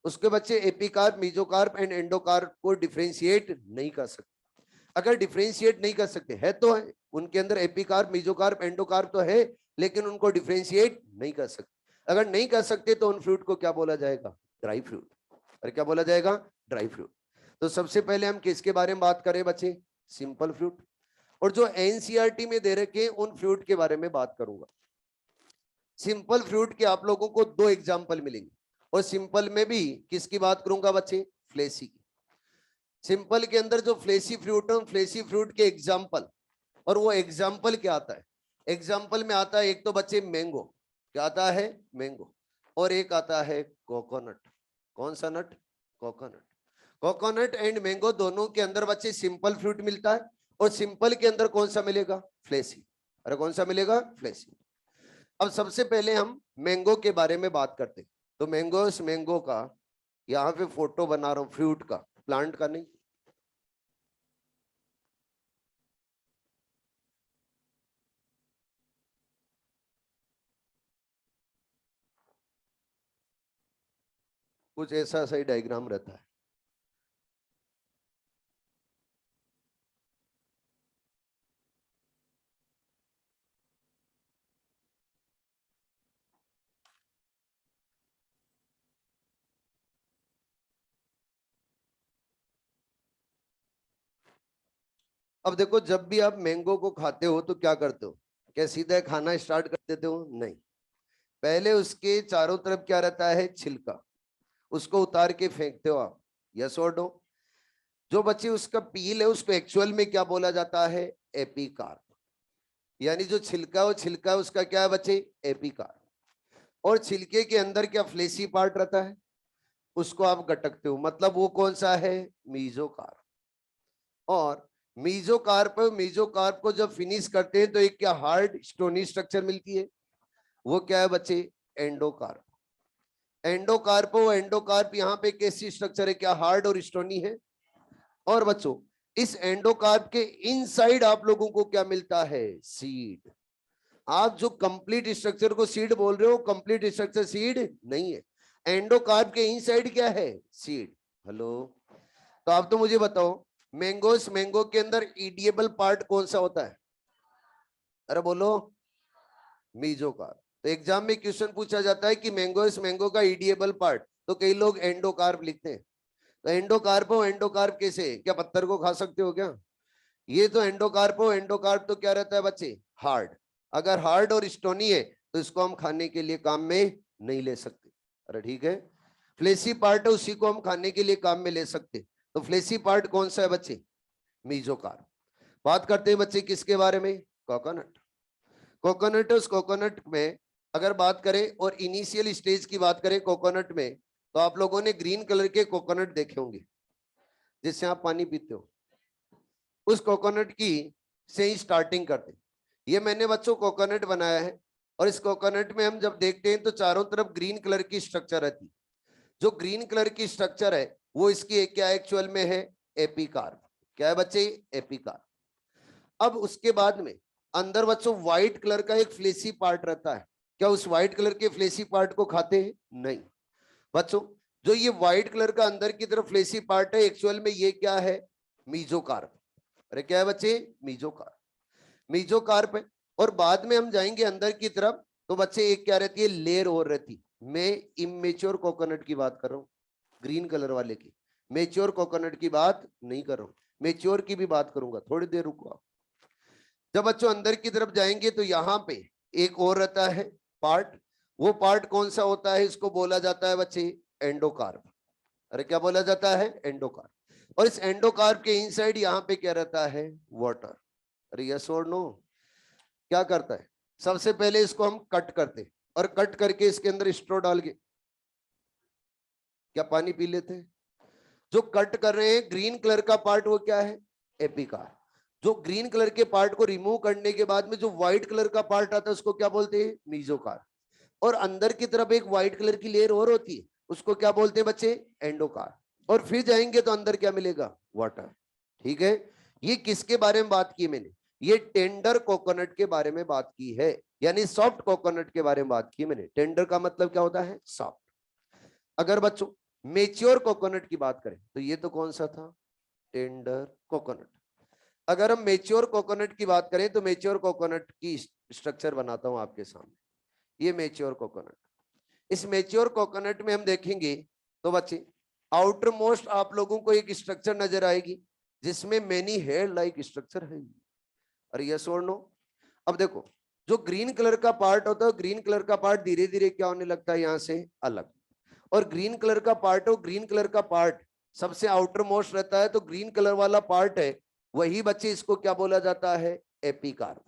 उसके बच्चे एपिकार्प, मीजोकार्प एंड एंडोकार्प को डिफरेंशिएट नहीं कर सकते। अगर डिफरेंशिएट नहीं कर सकते है तो है उनके अंदर एपिकार्प, मीजोकार्प, एंडोकार्प तो है लेकिन उनको डिफरेंशिएट नहीं कर सकते। अगर नहीं कर सकते तो उन फ्रूट को क्या बोला जाएगा? Dry fruit. और क्या बोला जाएगा? Dry fruit. तो सबसे पहले हम किसके बारे में बात करें बच्चे? Simple fruit. और जो एनसीईआरटी में दे रखे हैं उन फ्रूट के बारे में बात करूंगा। सिंपल फ्रूट के आप लोगों को 2 एग्जाम्पल मिलेंगे। और सिंपल में भी किसकी बात करूंगा बच्चे? फ्लेसी की। सिंपल के अंदर जो फ्लेसी फ्रूट है फ्लेसी फ्रूट के एग्जाम्पल। और वो एग्जाम्पल क्या आता है? एग्जाम्पल में आता है एक तो बच्चे मैंगो। क्या आता है? मैंगो। और एक आता है कोकोनट। कौन सा नट? कोकोनट। कोकोनट एंड मैंगो दोनों के अंदर बच्चे सिंपल फ्रूट मिलता है। और सिंपल के अंदर कौन सा मिलेगा? फ्लेसी। अरे कौन सा मिलेगा? फ्लेसी। अब सबसे पहले हम मैंगो के बारे में बात करते हैं। तो मैंगो, इस मैंगो का यहाँ पे फोटो बना रहा हूं, फ्रूट का, प्लांट का नहीं। कुछ ऐसा सही डायग्राम रहता है। अब देखो, जब भी आप मैंगो को खाते हो तो क्या करते हो? क्या सीधा खाना स्टार्ट कर देते हो? नहीं, पहले उसके चारों तरफ क्या रहता है? छिलका, उसको उतार के फेंकते हो आप। यस और नो? जो बच्चे उसका पील है उसको एक्चुअल में क्या बोला जाता है? एपिकार्प। यानी जो छिलका, वो छिलका उसका क्या है बच्चे? एपिकार्प। और छिलके के अंदर क्या फ्लेसी पार्ट रहता है? उसको आप गटकते हो, मतलब वो कौन सा है? मीजोकार्प। और मीजोकार्प को जब फिनिश करते हैं तो एक क्या हार्ड स्टोनी स्ट्रक्चर मिलती है, वो क्या है बच्चे? एंडोकार्प। एंडोकार्प यहाँ पे कैसी स्ट्रक्चर है? क्या हार्ड और स्टोनी है? और बच्चों, इस एंडोकार्प के इनसाइड आप लोगों को क्या मिलता है? सीड। आप जो कंप्लीट स्ट्रक्चर को सीड बोल रहे हो, कंप्लीट स्ट्रक्चर सीड नहीं है। एंडोकार्प के इनसाइड क्या है? सीड। हेलो, तो आप तो मुझे बताओ, मैंगो के अंदर ईडिएबल पार्ट कौन सा होता है? अरे बोलो। मीजोकार्प। तो एग्जाम में क्वेश्चन पूछा जाता है कि मैंगो का ईडिएबल पार्ट, तो कई लोग एंडोकार्प लिखते हैं। तो एंडोकार्प कैसे? क्या पत्थर को खा सकते हो क्या? ये तो एंडोकार्प तो क्या रहता है बच्चे? हार्ड। अगर हार्ड और स्टोनी है तो इसको हम खाने के लिए काम में नहीं ले सकते। अरे ठीक है, फ्लेसी पार्ट है उसी को हम खाने के लिए काम में ले सकते। तो फ्लेसी पार्ट कौन सा है बच्चे? मीजोकार्प। बात करते हैं बच्चे किसके बारे में? कोकोनट। उस कोकोनट में अगर बात करें और इनिशियल स्टेज की बात करें कोकोनट में, तो आप लोगों ने ग्रीन कलर के कोकोनट देखे होंगे जिससे आप पानी पीते हो। उस कोकोनट की से ही स्टार्टिंग करते। ये मैंने बच्चों कोकोनट बनाया है, और इस कोकोनट में हम जब देखते हैं तो चारों तरफ ग्रीन कलर की स्ट्रक्चर रहती। जो ग्रीन कलर की स्ट्रक्चर है वो इसकी क्या एक्चुअल में है? एपिकार्प। क्या है बच्चे? एपिकार्प। अब उसके बाद में अंदर बच्चों व्हाइट कलर का एक फ्लेसी पार्ट रहता है। क्या उस व्हाइट कलर के फ्लेसी पार्ट को खाते हैं? नहीं बच्चों, जो ये व्हाइट कलर का अंदर की तरफ फ्लेसी पार्ट है, एक्चुअल में ये क्या है? मीजोकार्प। अरे क्या है बच्चे? मीजोकार्प है। और बाद में हम जाएंगे अंदर की तरफ तो बच्चे एक क्या रहती है? लेयर और रहती। मैं इमेच्योर कोकोनट की बात कर रहा हूँ, ग्रीन कलर वाले की। मेच्योर कोकोनट की बात नहीं कर रहा हूँ, मेच्योर की भी बात करूंगा, थोड़ी देर रुको आप। जब बच्चों अंदर की तरफ जाएंगे तो यहाँ पे एक और रहता है पार्ट। वो पार्ट कौन सा होता है? इसको बोला जाता है बच्चे एंडोकार्प। अरे क्या बोला जाता है? एंडोकार्प। और इस एंडोकार्प के इनसाइड यहाँ पे क्या रहता है? वाटर। अरे यस और नो? क्या करता है? सबसे पहले इसको हम कट करते, और कट करके इसके अंदर स्ट्रो डाल के क्या पानी पी लेते हैं। जो कट कर रहे हैं ग्रीन कलर का पार्ट, वो क्या है? एपिकार। जो ग्रीन कलर के पार्ट को रिमूव करने के बाद में जो व्हाइट कलर का पार्ट आता है उसको क्या बोलते हैं? मीजोकार। और अंदर की तरफ एक व्हाइट कलर की लेयर और होती है, उसको क्या बोलते हैं बच्चे? एंडोकार। और फिर जाएंगे तो अंदर क्या मिलेगा? वाटर। ठीक है, ये किसके बारे में बात की मैंने? ये टेंडर कोकोनट के बारे में बात की है, यानी सॉफ्ट कोकोनट के बारे में बात की मैंने। टेंडर का मतलब क्या होता है? सॉफ्ट। अगर बच्चों मेच्योर कोकोनट की बात करें तो ये तो कौन सा था? Tender coconut. अगर हम मेच्योर कोकोनट की बात करें तो मेच्योर कोकोनट की स्ट्रक्चर बनाता हूं आपके सामने। ये मेच्योर कोकोनट। इस मेच्योर कोकोनट में हम देखेंगे तो बच्चे आउटर मोस्ट आप लोगों को एक स्ट्रक्चर नजर आएगी जिसमें मेनी हेयर लाइक स्ट्रक्चर है। अरे यस और नो? अब देखो, जो ग्रीन कलर का पार्ट होता है, ग्रीन कलर का पार्ट धीरे धीरे क्या होने लगता है? यहां से अलग। और ग्रीन कलर का पार्ट हो, ग्रीन कलर का पार्ट सबसे आउटर मोस्ट रहता है, तो ग्रीन कलर वाला पार्ट है वही बच्चे, इसको क्या बोला जाता है? एपिकार्प।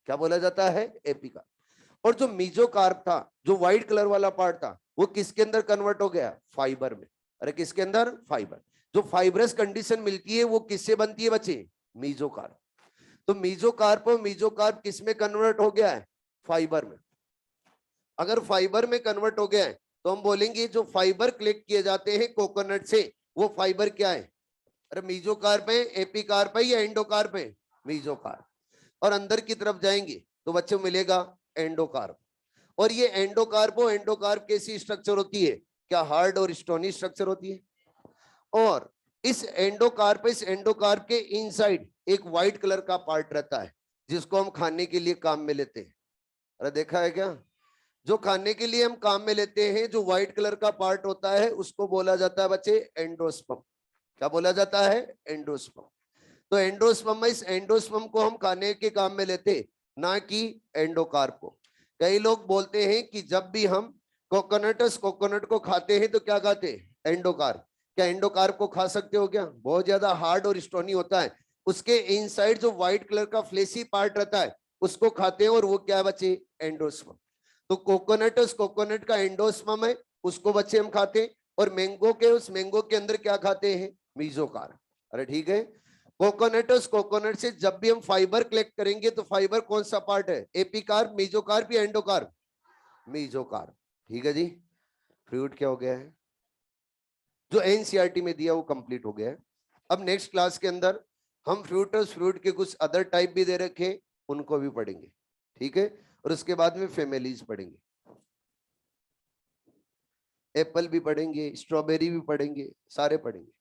क्या बोला जाता है? एपिकार्प। और जो मीजोकार्प था, जो व्हाइट कलर वाला पार्ट था, वो किसके अंदर कन्वर्ट हो गया? फाइबर में। अरे किसके अंदर? फाइबर। जो फाइबरस कंडीशन मिलती है वो किससे बनती है बच्चे? मीजोकार्प। तो मीजोकार्प किस में कन्वर्ट हो गया है? फाइबर में। अगर फाइबर में कन्वर्ट हो गया है तो हम बोलेंगे जो फाइबर कलेक्ट किए जाते हैं कोकोनट से, वो फाइबर क्या है? अरे मीजोकार्प है, एपिकार्प है या एंडोकार्प है? मीजोकार्प। और अंदर की तरफ जाएंगे तो बच्चों मिलेगा एंडोकार्प। और ये एंडोकार्प कैसी स्ट्रक्चर होती है? क्या हार्ड और स्टोनी स्ट्रक्चर होती है। और इस एंडोकार्प के इनसाइड एक व्हाइट कलर का पार्ट रहता है जिसको हम खाने के लिए काम में लेते हैं। अरे देखा है क्या, जो खाने के लिए हम काम में लेते हैं, जो व्हाइट कलर का पार्ट होता है उसको बोला जाता है बच्चे एंडोस्पर्म। क्या बोला जाता है, एंडोस्पर्म। तो एंडोस्पर्म में, इस एंडोस्पर्म को हम खाने के काम में लेते, ना कि एंडोकार्प को। कई लोग बोलते हैं कि जब भी हम कोकोनट को खाते हैं तो क्या खाते हैं, एंडोकार्प। क्या एंडोकार्प को खा सकते हो क्या, बहुत ज्यादा हार्ड और स्टोनी होता है। उसके इनसाइड जो व्हाइट कलर का फ्लेसी पार्ट रहता है उसको खाते हैं, और वो क्या है बच्चे, एंडोस्पर्म। तो कोकोनट का एंडोस्पर्म है, उसको बच्चे हम खाते हैं। और उस मैंगो के अंदर क्या खाते हैं, मीजोकार्प। अरे ठीक है, कोकोनट से जब भी हम फाइबर कलेक्ट करेंगे तो फाइबर कौन सा पार्ट है, एपिकार्प, मीजोकार्प या एंडोकार्प, मीजोकार्प। ठीक है जी। फ्रूट क्या हो गया है, जो एनसीईआरटी में दिया वो कंप्लीट हो गया है। अब नेक्स्ट क्लास के अंदर हम फ्रूट के कुछ अदर टाइप भी दे रखे, उनको भी पढ़ेंगे। ठीक है, और उसके बाद में फैमिलीज पढ़ेंगे। एप्पल भी पढ़ेंगे, स्ट्रॉबेरी भी पढ़ेंगे, सारे पढ़ेंगे।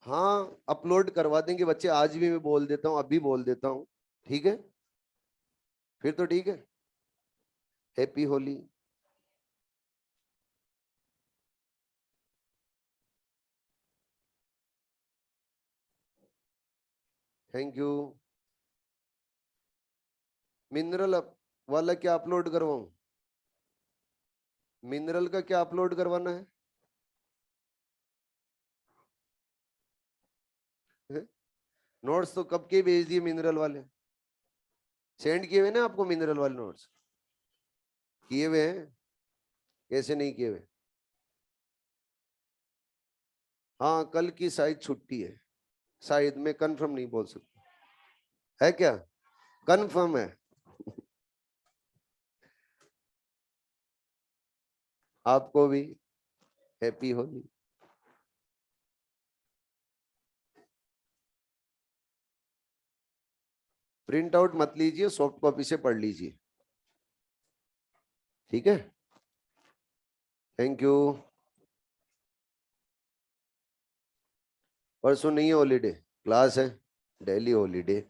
हाँ, अपलोड करवा देंगे बच्चे, आज भी मैं बोल देता हूँ, अभी बोल देता हूँ। ठीक है, फिर तो ठीक है। Happy Holi. Thank you. Mineral वाला क्या अपलोड करवाऊं, मिनरल का क्या अपलोड करवाना है? नोट्स तो कब के भेज दिए मिनरल वाले, सेंड किए हुए ना आपको मिनरल वाले नोट्स, किए हुए हैं, कैसे नहीं किए हुए। हाँ, कल की शायद छुट्टी है, शायद, मैं कंफर्म नहीं बोल सकता। है क्या, कंफर्म है। आपको भी हैप्पी होली। प्रिंट आउट मत लीजिए, सॉफ्ट कॉपी से पढ़ लीजिए। ठीक है, थैंक यू। परसों नहीं है हॉलीडे, क्लास है, डेली हॉलीडे।